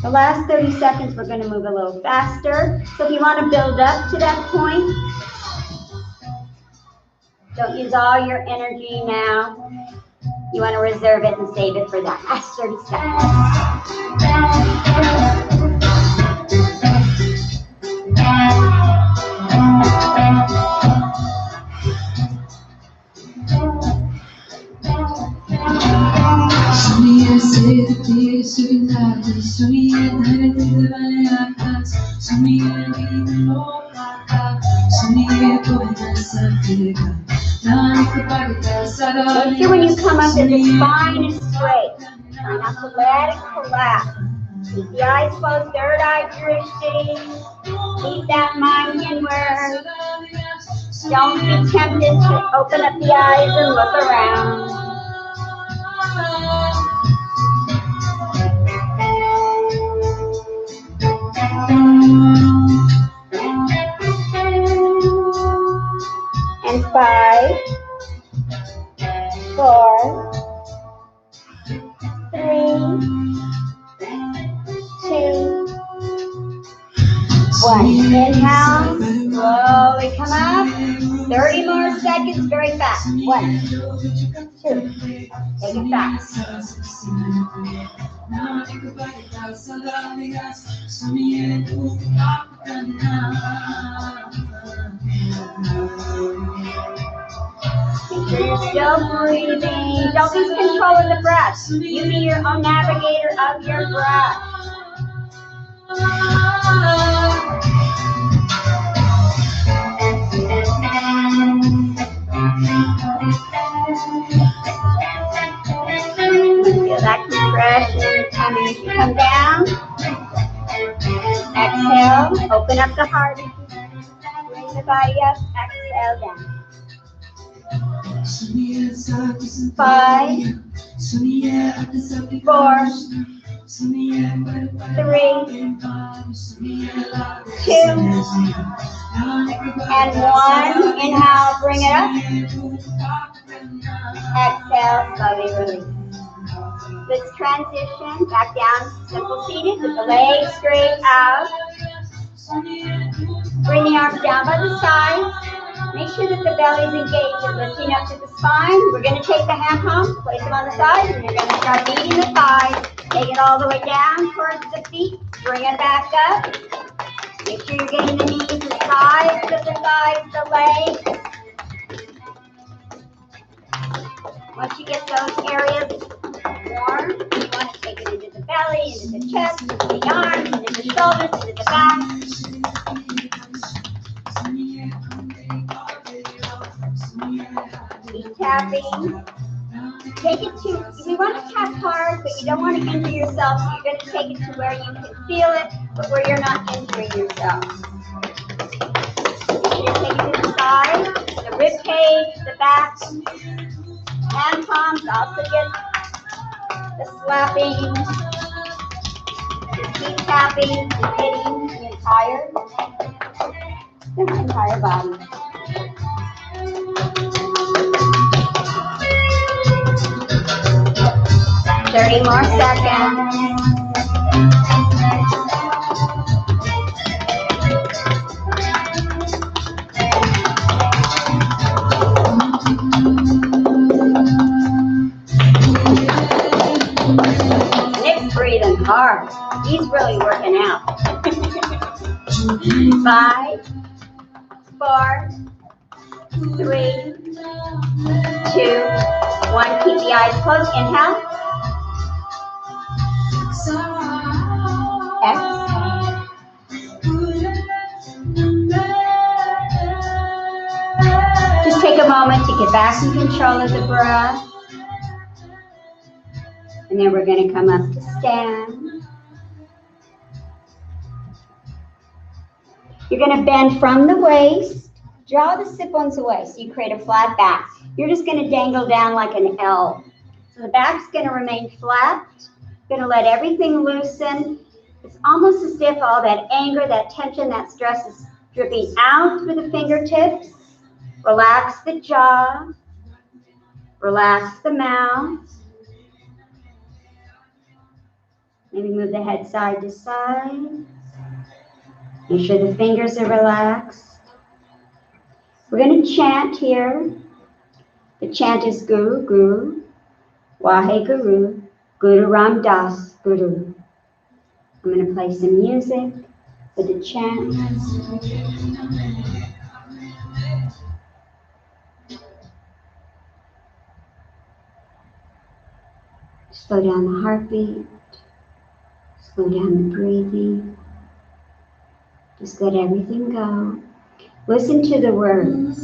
The last 30 seconds, we're going to move a little faster. So if you want to build up to that point, don't use all your energy now. You want to reserve it and save it for that last 30 seconds. Make sure when you come up that the spine is straight. Try not to let it collapse. Keep the eyes closed, third eye drishti. Keep that mind inward. Don't be tempted to open up the eyes and look around. And 5, 4, 3, 2, 1. Inhale, slowly come up. 30 more seconds, very fast. 1, 2, take it fast. Make sure you're still breathing. Don't lose control of the breath. You be your own navigator of your breath. Feel that compression in your tummy as you come down. Exhale, open up the heart. Bring the body up, exhale down. 5, 4, 3, 2, and 1. Inhale, bring it up. Exhale, slowly release. Let's transition back down, simple seated with the legs straight out. Bring the arms down by the sides. Make sure that the belly is engaged and lifting up to the spine. We're going to take the hand palms, place them on the sides, and you're going to start beating the thighs. Take it all the way down towards the feet. Bring it back up. Make sure you're getting the knees, the sides of the thighs, the legs. Once you get those areas warm, you want to take it into the belly, into the chest, into the arms, into the shoulders, into the back. Keep tapping. Take it to, you want to tap hard, but you don't want to injure yourself, so you're going to take it to where you can feel it, but where you're not injuring yourself. You're going to take it to the side, the rib cage, the back. Hand palms also get the slapping. Just keep tapping and hitting the entire body. 30 more seconds. Nick's breathing hard. He's really working out. 5, 4, 3, 2, 1. Keep the eyes closed. Inhale. Exhale. Just take a moment to get back in control of the breath. And then we're going to come up to stand. You're going to bend from the waist. Draw the sit bones away so you create a flat back. You're just going to dangle down like an L. So the back's going to remain flat. Going to let everything loosen. It's almost as if all that anger, that tension, that stress is dripping out through the fingertips. Relax the jaw. Relax the mouth. Maybe move the head side to side. Make sure the fingers are relaxed. We're going to chant here. The chant is Guru, Guru, Wahe Guru, Guru Ram Das Guru. I'm going to play some music for the chant. Slow down the heartbeat. Slow down the breathing. Just let everything go. Listen to the words.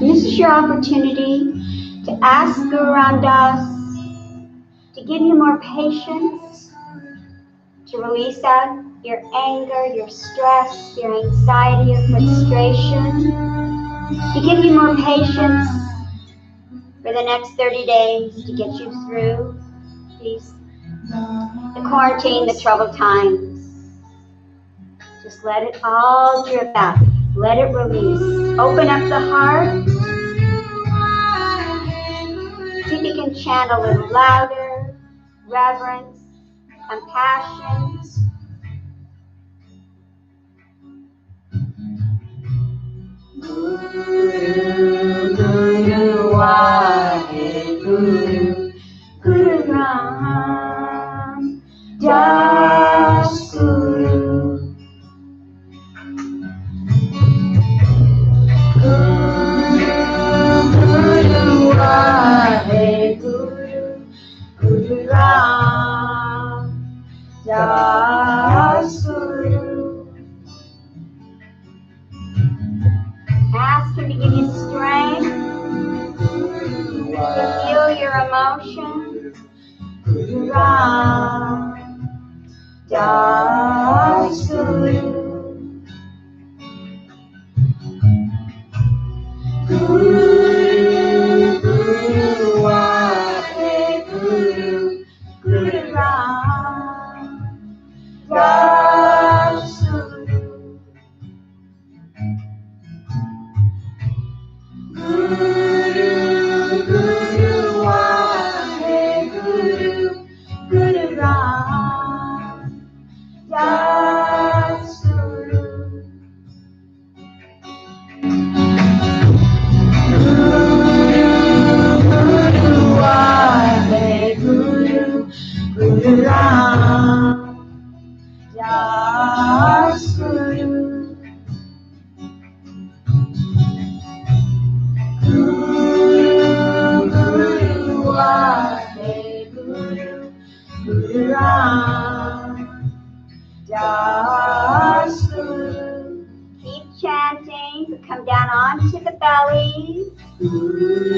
This is your opportunity to ask Guru Ram Das to give you more patience, to release out your anger, your stress, your anxiety, your frustration, to give you more patience for the next 30 days to get you through the quarantine, the troubled times. Just let it all drip out. Let it release. Open up the heart. See if you can chant a little louder. Reverence, compassion. Guru, Guru, Wahe Guru, Guru Ram Das Guru. Guru, Wahe Guru, Guru Ram Das Guru. Ask him to give you strength to heal your emotions. Guru Ram Das Guru. Guru, Guru, Wahe Guru, Guru Ram Das Guru. Guru, Guru, Wahe Guru, Guru Ram Das Guru.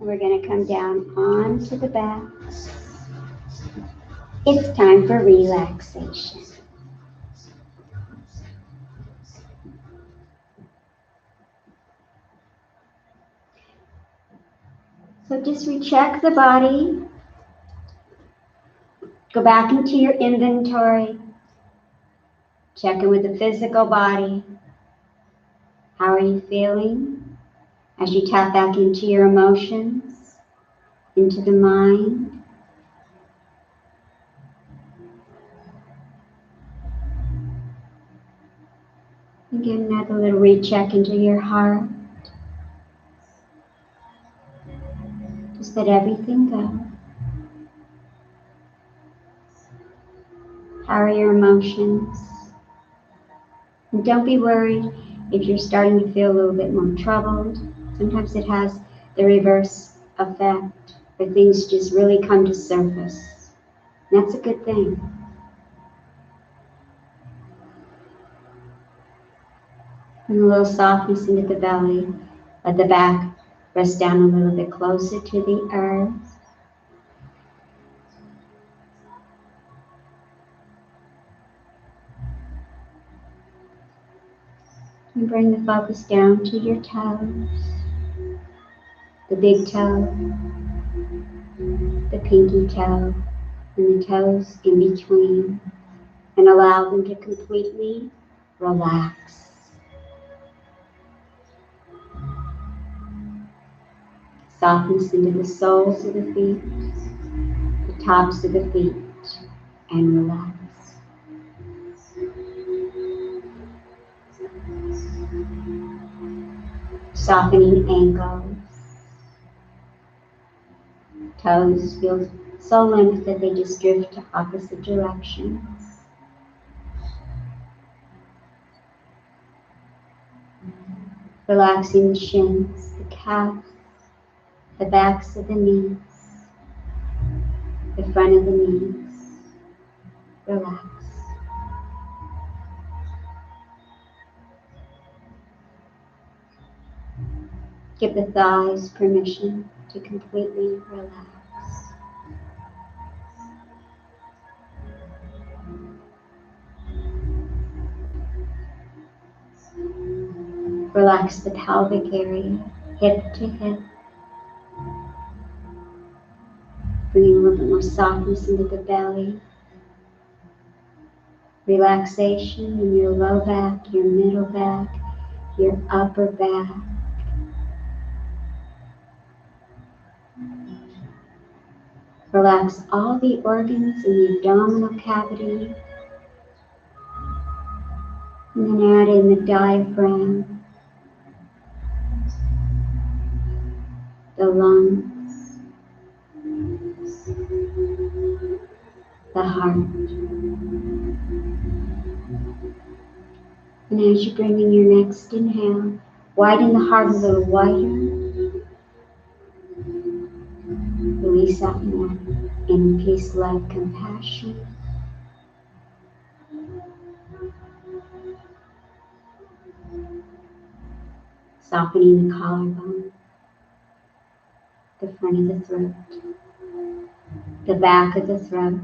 We're going to come down onto the back. It's time for relaxation. So just recheck the body. Go back into your inventory. Check in with the physical body. How are you feeling as you tap back into your emotions, into the mind? And give another little recheck into your heart. Just let everything go. How are your emotions? And don't be worried if you're starting to feel a little bit more troubled. Sometimes it has the reverse effect, where things just really come to surface. And that's a good thing. And a little softness into the belly. Let the back rest down a little bit closer to the earth. And bring the focus down to your toes. The big toe, the pinky toe, and the toes in between. And allow them to completely relax. Softness into the soles of the feet, the tops of the feet, and relax. Softening ankles. Toes feel so limp that they just drift to opposite directions. Relaxing the shins, the calves, the backs of the knees, the front of the knees. Relax. Give the thighs permission to completely relax. Relax the pelvic area, hip to hip. Bringing a little bit more softness into the belly. Relaxation in your low back, your middle back, your upper back. Relax all the organs in the abdominal cavity. And then add in the diaphragm, the lungs, the heart. And as you bring in your next inhale, widen the heart a little wider. Release out more in peace, love, compassion. Softening the collarbone, the front of the throat, the back of the throat.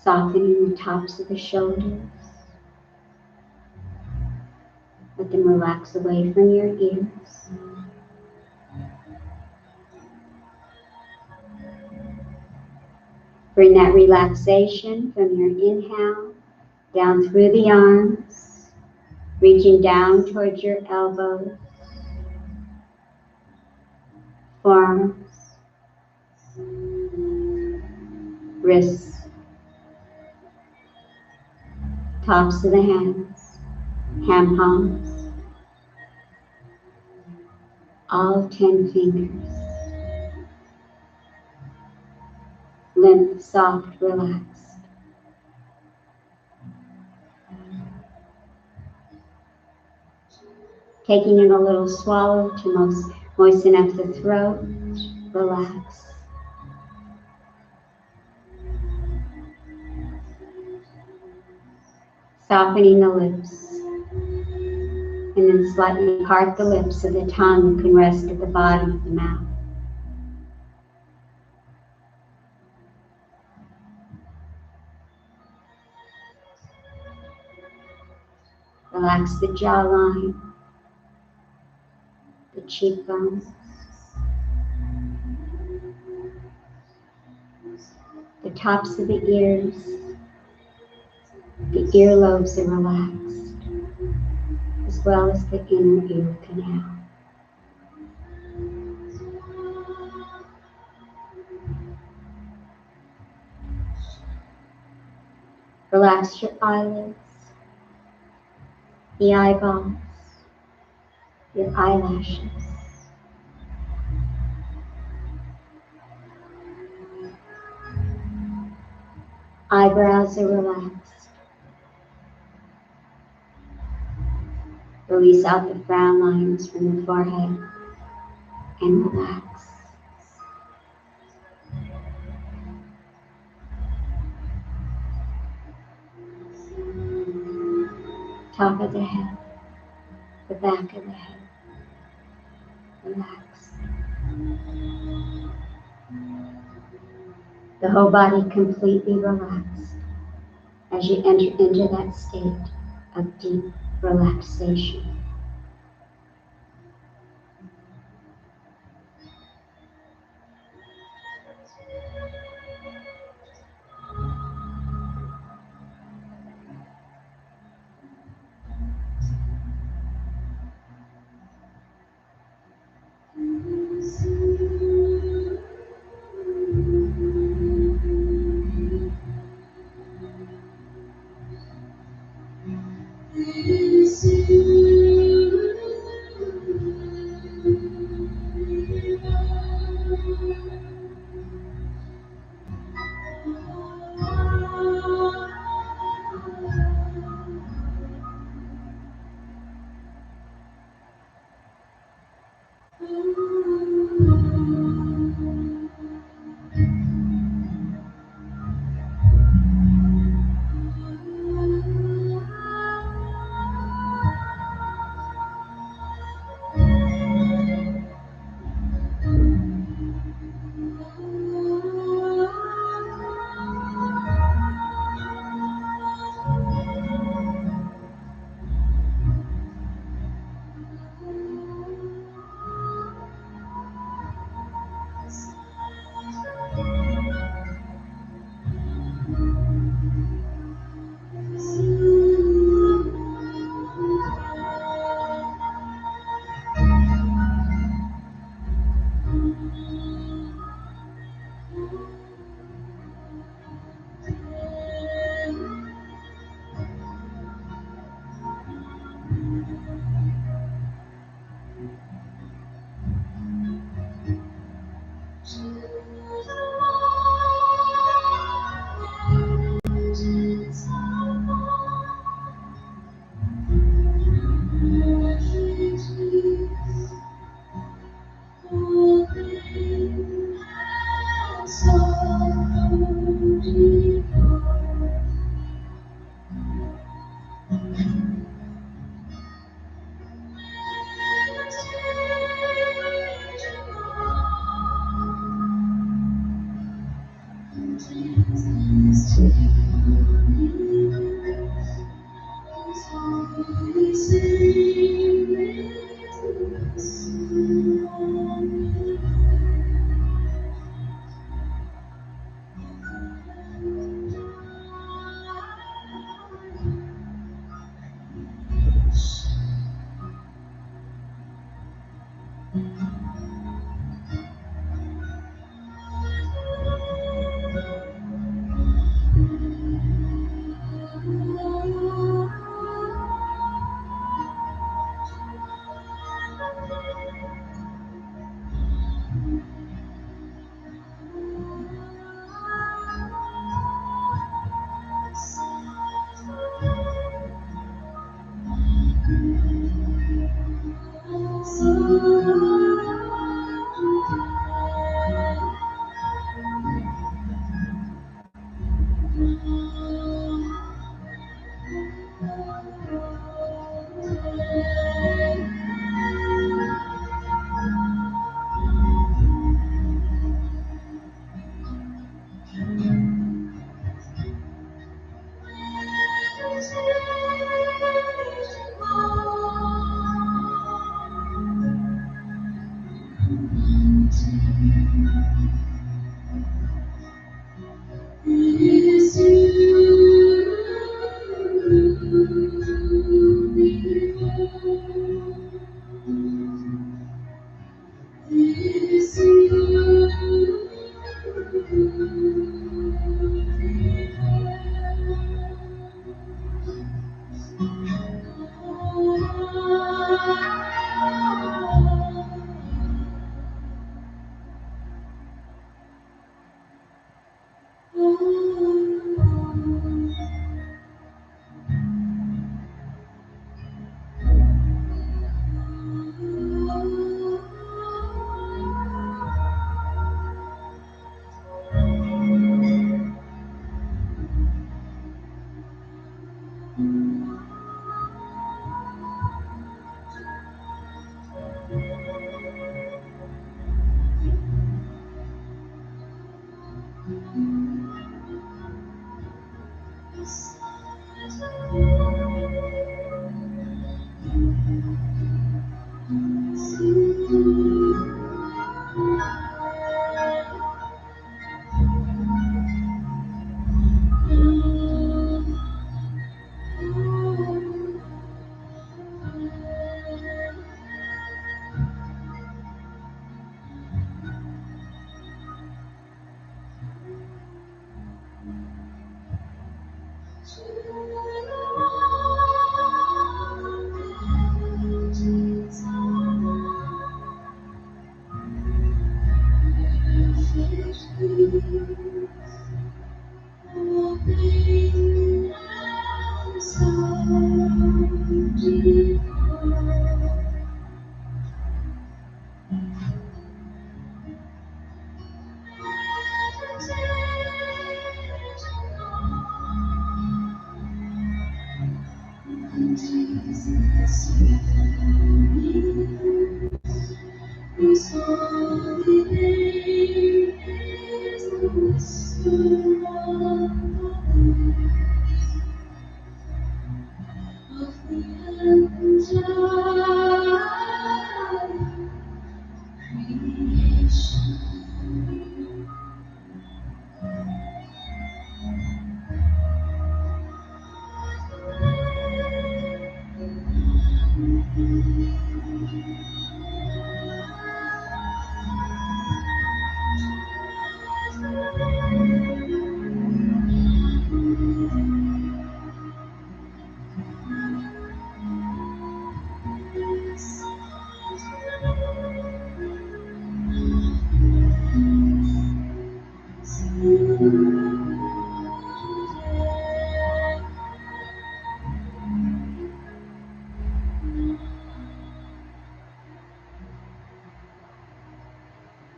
Softening the tops of the shoulders. Let them relax away from your ears. Bring that relaxation from your inhale down through the arms, reaching down towards your elbows, forearms, wrists, tops of the hands, hand palms, all 10 fingers. Limp, soft, relaxed. Taking in a little swallow to moisten up the throat, relax. Softening the lips. And then slightly part the lips so the tongue can rest at the bottom of the mouth. Relax the jawline, the cheekbones, the tops of the ears. The earlobes are relaxed, as well as the inner ear canal. Relax your eyelids, the eyeballs, your eyelashes. Eyebrows are relaxed. Release out the frown lines from the forehead and relax. Top of the head, the back of the head. Relax. The whole body completely relaxed as you enter into that state of deep relaxation.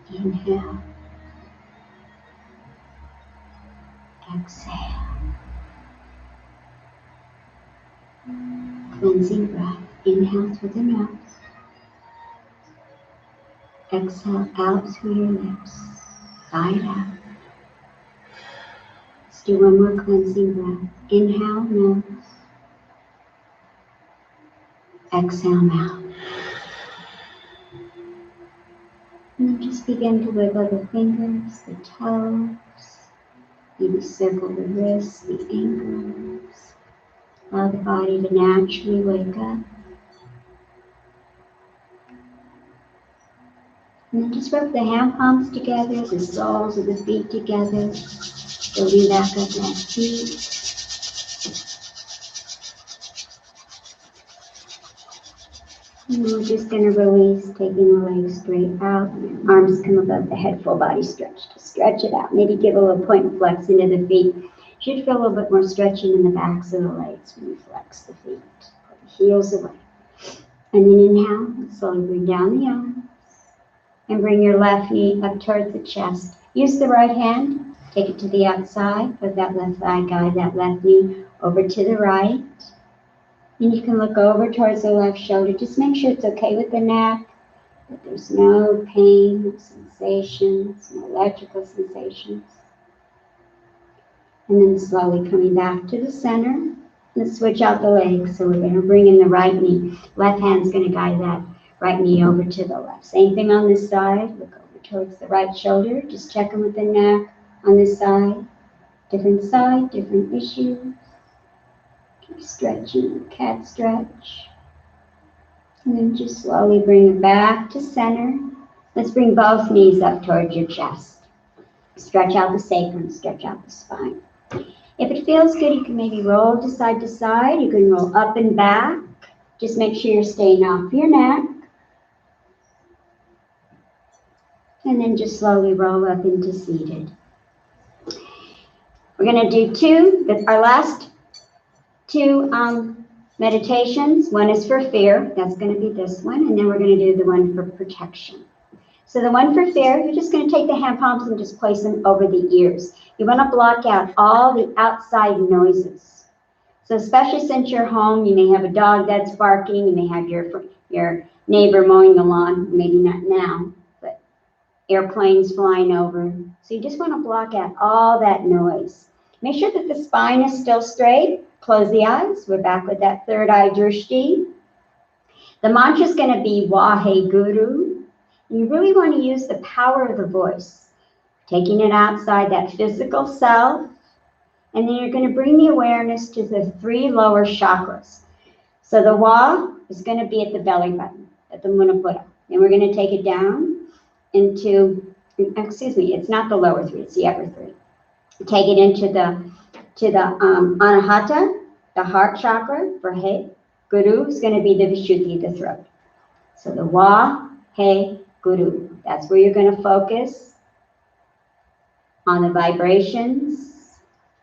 Inhale. Exhale. Cleansing breath. Inhale through the nose. Exhale out through your lips. Sigh it out. Let's do one more cleansing breath. Inhale, nose. Exhale, mouth. And just begin to wiggle the fingers, the toes. Maybe circle the wrists, the ankles. Allow the body to naturally wake up. And then just rub the hand palms together, the soles of the feet together. Building back up that feet. And we're just going to release, taking the legs straight out. Arms come above the head, full body stretch. Just stretch it out. Maybe give a little point and flex into the feet. Should feel a little bit more stretching in the backs of the legs when you flex the feet. Pull the heels away. And then inhale, slowly bring down the arms. And bring your left knee up towards the chest. Use the right hand. Take it to the outside. Put that left thigh, guide that left knee over to the right. And you can look over towards the left shoulder. Just make sure it's okay with the neck, that there's no pain, no sensations, no electrical sensations. And then slowly coming back to the center. Let's switch out the legs. So we're going to bring in the right knee. Left hand's going to guide that right knee over to the left. Same thing on this side. Look over towards the right shoulder. Just checking with the neck on this side. Different side, different issues. Keep stretching, cat stretch. And then just slowly bring it back to center. Let's bring both knees up towards your chest. Stretch out the sacrum, stretch out the spine. If it feels good, you can maybe roll to side. You can roll up and back. Just make sure you're staying off your neck. And then just slowly roll up into seated. We're going to do our last two meditations. One is for fear. That's going to be this one. And then we're going to do the one for protection. So the one for fear, you're just going to take the hand palms and just place them over the ears. You want to block out all the outside noises. So especially since you're home, you may have a dog that's barking. You may have your neighbor mowing the lawn. Maybe not now, but airplanes flying over. So you just want to block out all that noise. Make sure that the spine is still straight. Close the eyes. We're back with that third eye drishti. The mantra is going to be Waheguru. You really want to use the power of the voice, taking it outside that physical self. And then you're going to bring the awareness to the three lower chakras. So the Wa is going to be at the belly button, at the Munaputta. And we're going to take it down into, it's not the lower three, it's the upper three. Take it into the Anahata, the heart chakra for He. Guru is going to be the Vishuddhi, the throat. So the Wa, He, Guru. That's where you're going to focus on the vibrations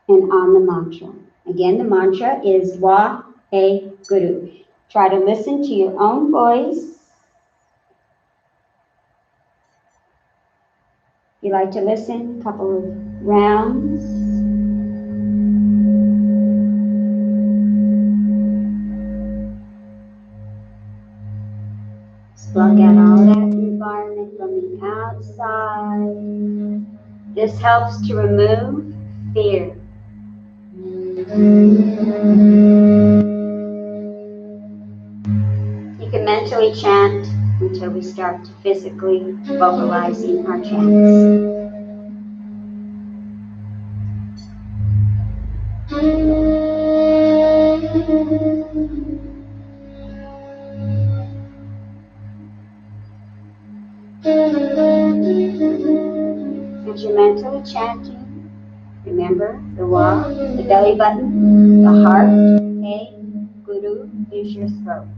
and on the mantra. Again, the mantra is Wa, He, Guru. Try to listen to your own voice. If you like to listen, a couple of rounds. Block out all that environment from the outside. This helps to remove fear. You can mentally chant until we start to physically vocalizing our chants. As you're mentally chanting, remember the Wa, the belly button, the heart, He, Guru is your throat.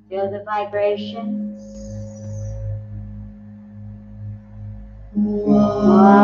Feel the vibrations. Waheguru.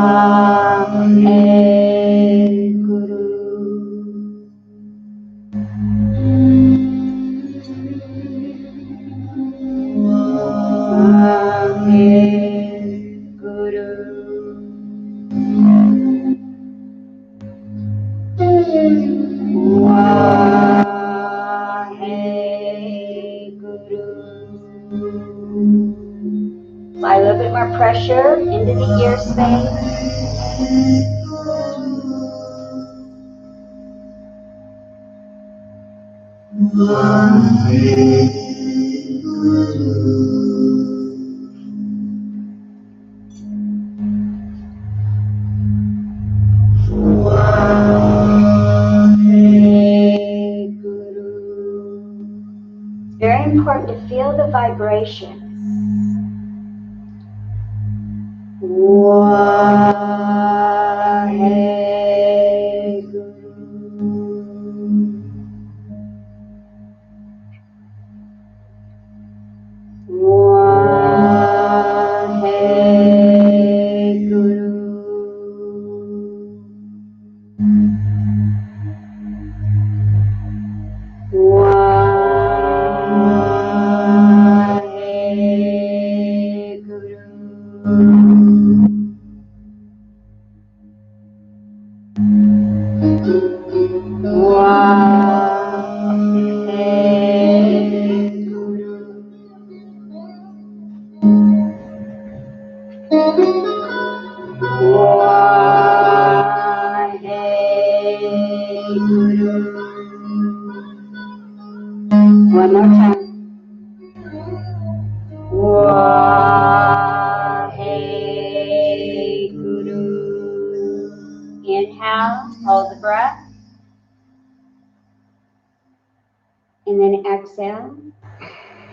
Apply a little bit more pressure into the ear space. It's very important to feel the vibrations. Waheguru. One more time. Waheguru. Inhale, hold the breath. And then exhale.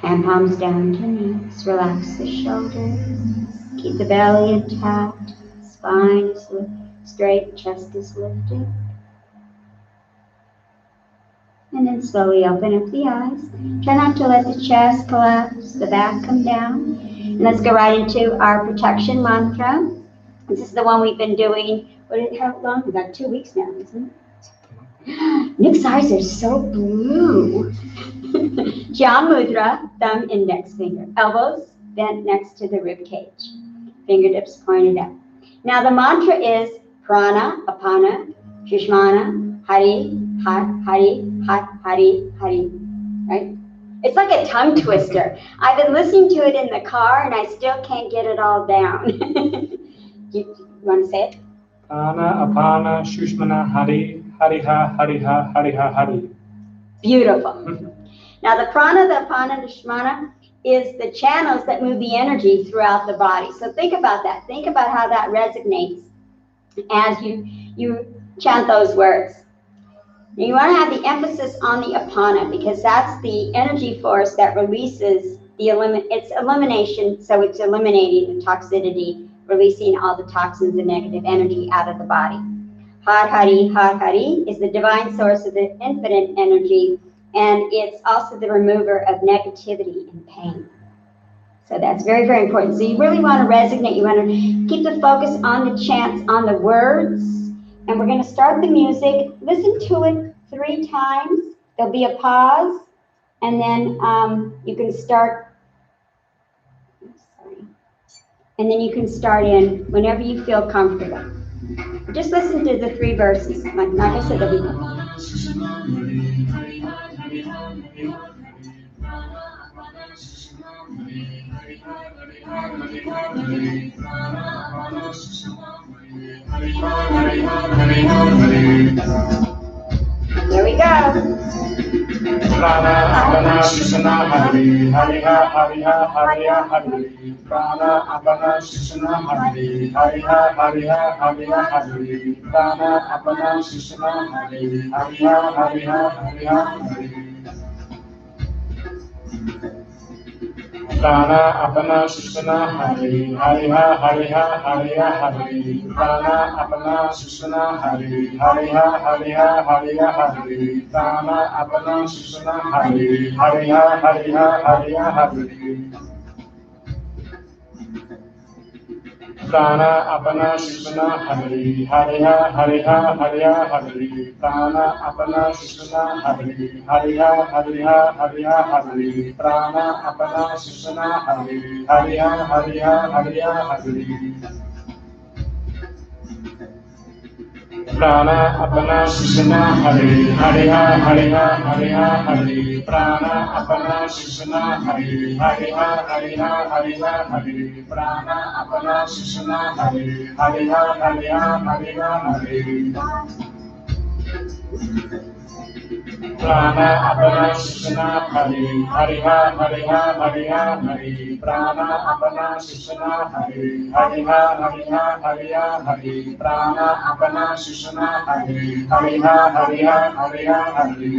Hand palms down to knees. Relax the shoulders. Keep the belly intact. Spine is straight, chest is lifted. And then slowly open up the eyes. Try not to let the chest collapse, the back come down. And let's go right into our protection mantra. This is the one we've been doing. How long? About 2 weeks now, isn't it? Nick's eyes are so blue. Jam Mudra, thumb, index finger. Elbows bent next to the rib cage. Fingertips pointed up. Now the mantra is Prana, Apana, Sushmana, Hari, Hat, Hari, Hat, Hari, Hari. Right? It's like a tongue twister. I've been listening to it in the car and I still can't get it all down. You want to say it? Prana, Apana, Sushmana, Hari, Hariha, Hariha, Hariha, Hari. Beautiful. Now the prana, the apana, the shmana is the channels that move the energy throughout the body. So think about that. Think about how that resonates as you chant those words. Now you want to have the emphasis on the apana because that's the energy force that releases it's elimination, so it's eliminating the toxicity, releasing all the toxins and negative energy out of the body. Har Hari is the divine source of the infinite energy, and it's also the remover of negativity and pain. So that's very, very important. So you really want to resonate. You want to keep the focus on the chants, on the words. And we're going to start the music. Listen to it 3 times. There'll be a pause. And then you can start. And then you can start in whenever you feel comfortable. Just listen to the 3 verses. Like I said, there'll be There we go. Prana, Apana, Sushmana, Hari, Hariha, Hariha, Hariha, Hari. Prana, Apana, Sushmana, Hari, Hariha, Hariha, Hariha, Hari. Prana, Apana, Sushmana, Hari, Hariha, Hariha, Hariha, Hari. Prana, Apana, Sushmana, Hari, Hariha, Hariha, Hariha, Hari. Prana, Apana, Sushmana, Hari, Hariha, Hariha, Hariha, Hari. Prana, Apana, Sushmana, Hari, Hariha, Hariha, Hariha, Hari. Prana, Apana, Sushmana, Hari, Hariha, Hariha, Hariha, Hari. Prana, Apana, Sushmana, Hari, Hariha, Hariha, Hariha, Hari. Prana, Apana, Sushmana, Hari, Hariha, Hariha, Hariha, Hari. Prana, Apana, Sushmana, Hari, Hariha, Hariha, Hariha, Hari. Prana, Apana, Sushmana, Hari, Hariha, Hariha, Hariha, Hari. Prana, Apana, Sushmana, Hari, Hariha, Hariha, Hariha, Hari. Prana, Apana, Sushmana, Hari, Hariha, Hariha, Hariha, Hari. Prana, Apana, Sushmana, Hari, Hariha, Hariha, Hariha, Hari. Prana, Apana, Sushmana, Hari, Hariha, Hariha, Hariha, Hari.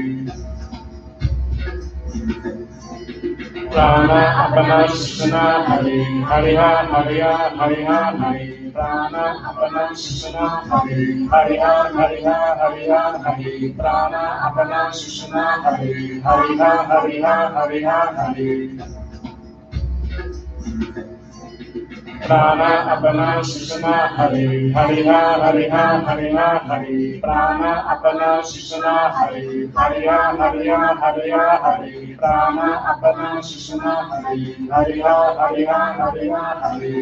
Prana, Apana, Sushmana, Hari, Hariha, Hariha, Hariha, Hari. Prana, Apana, Sushmana, Hari, Hariha, Hariha, Hariha, Hari. Prana, Apana, Sushmana, Hari, Hariha, Hariha, Hariha, Hari. Prana, Apana, Sushmana, Hari, Hariha, Hariha, Hariha, Hari. Prana, Apana, Sushmana, Hari, Hariha, Hariha, Hariha, Hari. Prana, Apana, Sushmana, Hari, Hariha, Hariha, Hariha, Hari.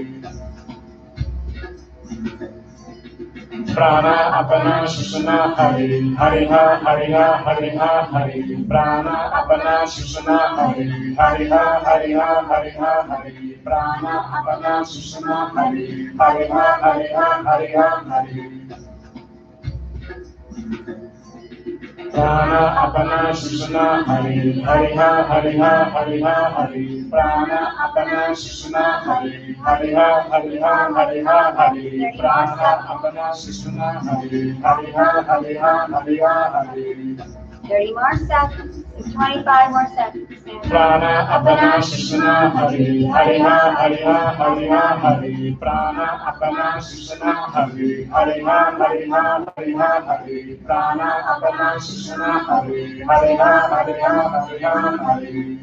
Prana, Apana, Sushmana, Hari, Hariha, Hariha, Hariha, Hari. Prana, Apana, Sushmana, Hari, Hariha, Hariha, Hariha, Hari. Prana Apana Sushama Hari, Hariha Hariha Hariha Hari. Prana Apana Sushama Hari, Hariha Hariha Hariha Hari. Prana Apana Sushama Hari, Hariha Hariha Hariha Hari. Prana Apana Sushama Hari, Hariha Hariha Hariha Hari. 30 more seconds. 25 more seconds. Prana Apana Sushama Hari, Hariha Hariha Hariha Hari. Prana Apana Sushama Hari, Hariha Hariha Hariha Hari. Prana Apana Sushama Hari, Hariha Hariha Hariha Hari.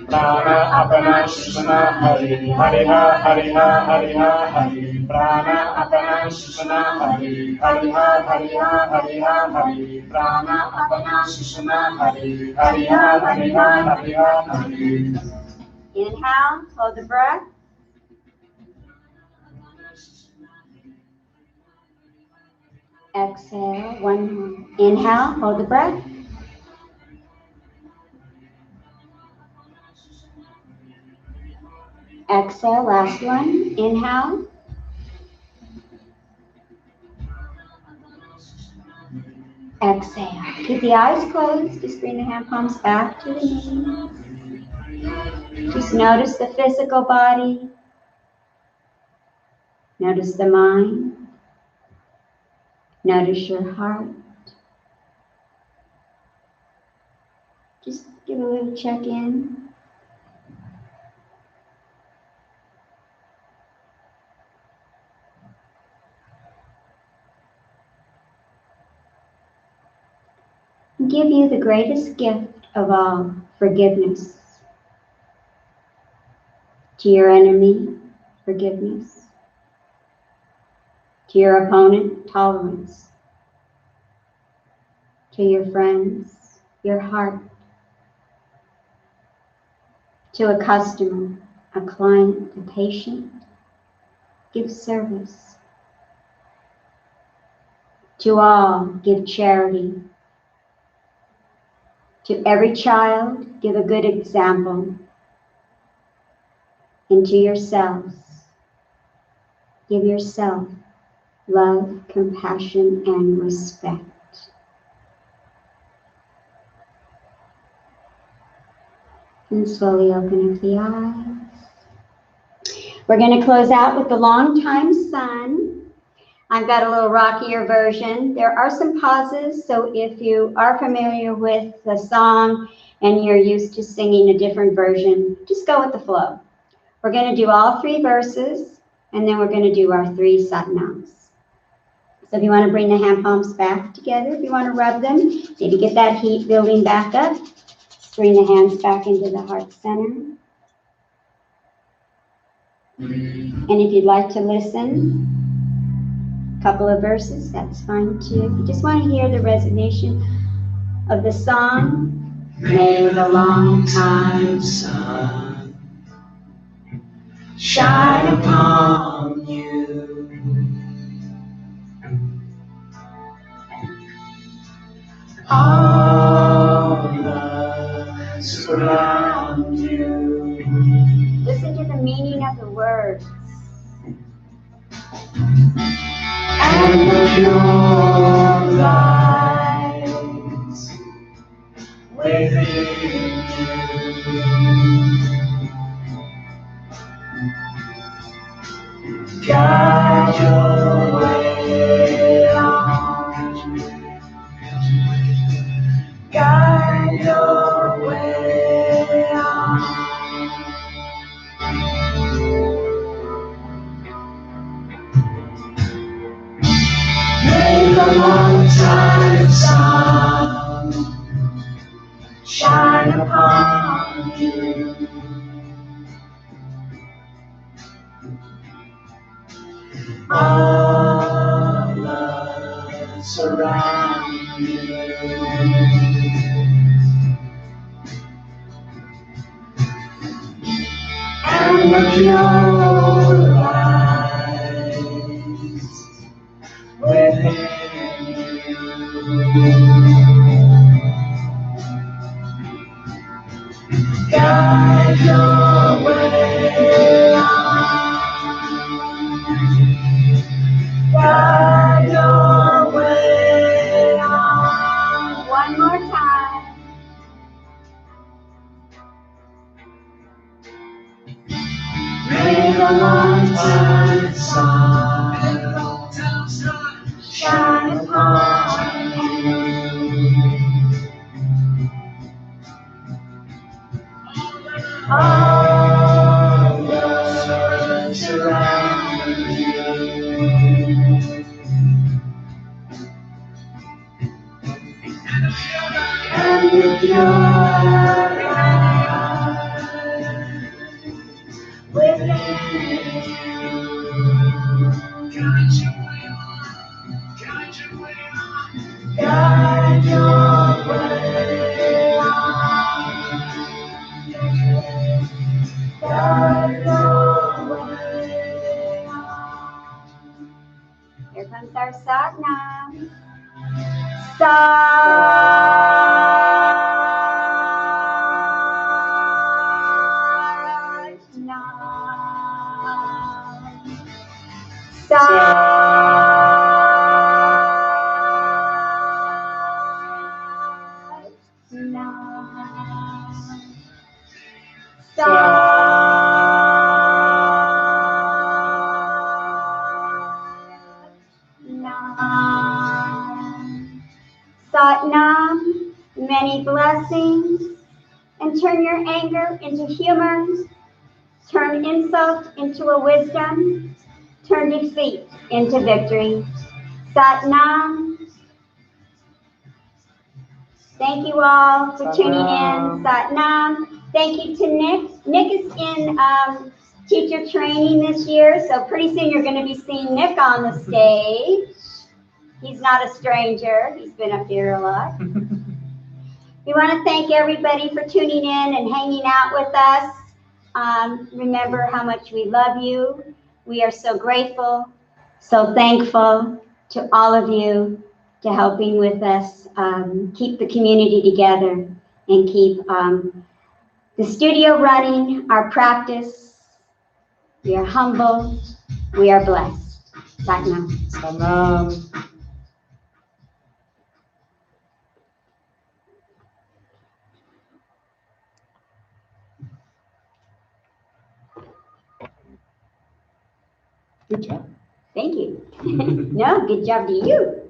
Prana Apana Sushama Hari, Hariha Hariha Hariha Hari. Prana Apana Sushama Hari, Hariha Hariha Hariha Hari. Prana Apana Sushama Hari, Hariha Hariha Hariha Hari. Inhale, hold the breath. Exhale, one more. Inhale, hold the breath. Exhale, last one. Inhale. Exhale. Keep the eyes closed. Just bring the hand palms back to the knees. Just notice the physical body. Notice the mind. Notice your heart. Just give a little check-in. Give you the greatest gift of all, forgiveness. To your enemy, forgiveness. To your opponent, tolerance. To your friends, your heart. To a customer, a client, a patient, give service. To all, give charity. To every child, give a good example. And to yourselves, give yourself love, compassion, and respect. And slowly open up the eyes. We're going to close out with the Long Time Sun. I've got a little rockier version. There are some pauses, so if you are familiar with the song and you're used to singing a different version, just go with the flow. We're going to do all 3 verses, and then we're going to do our 3 satnams. So if you want to bring the hand palms back together, if you want to rub them, maybe get that heat building back up. Bring the hands back into the heart center. And if you'd like to listen, a couple of verses, that's fine too. If you just want to hear the resonation of the song, may the long time sun shine upon you. All love surround you. Listen to the meaning of the words. And the pure light within you. Guide your way on. Guide your way on. May the long time sun shine upon you. All love surround you. And the pure light within you. God your lantern shine upon you. All the surround you. And with your eyes within you, guide your way on. Guide your way on. Here comes our Satnam. Satnam, many blessings, and turn your anger into humor, turn insult into a wisdom, turn defeat into victory. Satnam. Thank you all for tuning in. Satnam. Thank you to Nick. Nick is in teacher training this year, so pretty soon you're going to be seeing Nick on the stage. He's not a stranger. He's been up here a lot. We want to thank everybody for tuning in and hanging out with us. Remember how much we love you. We are so grateful, so thankful to all of you to helping with us keep the community together and keep the studio running, our practice. We are humble. We are blessed. Satnam. Satnam. Good job. Thank you. No, good job to you.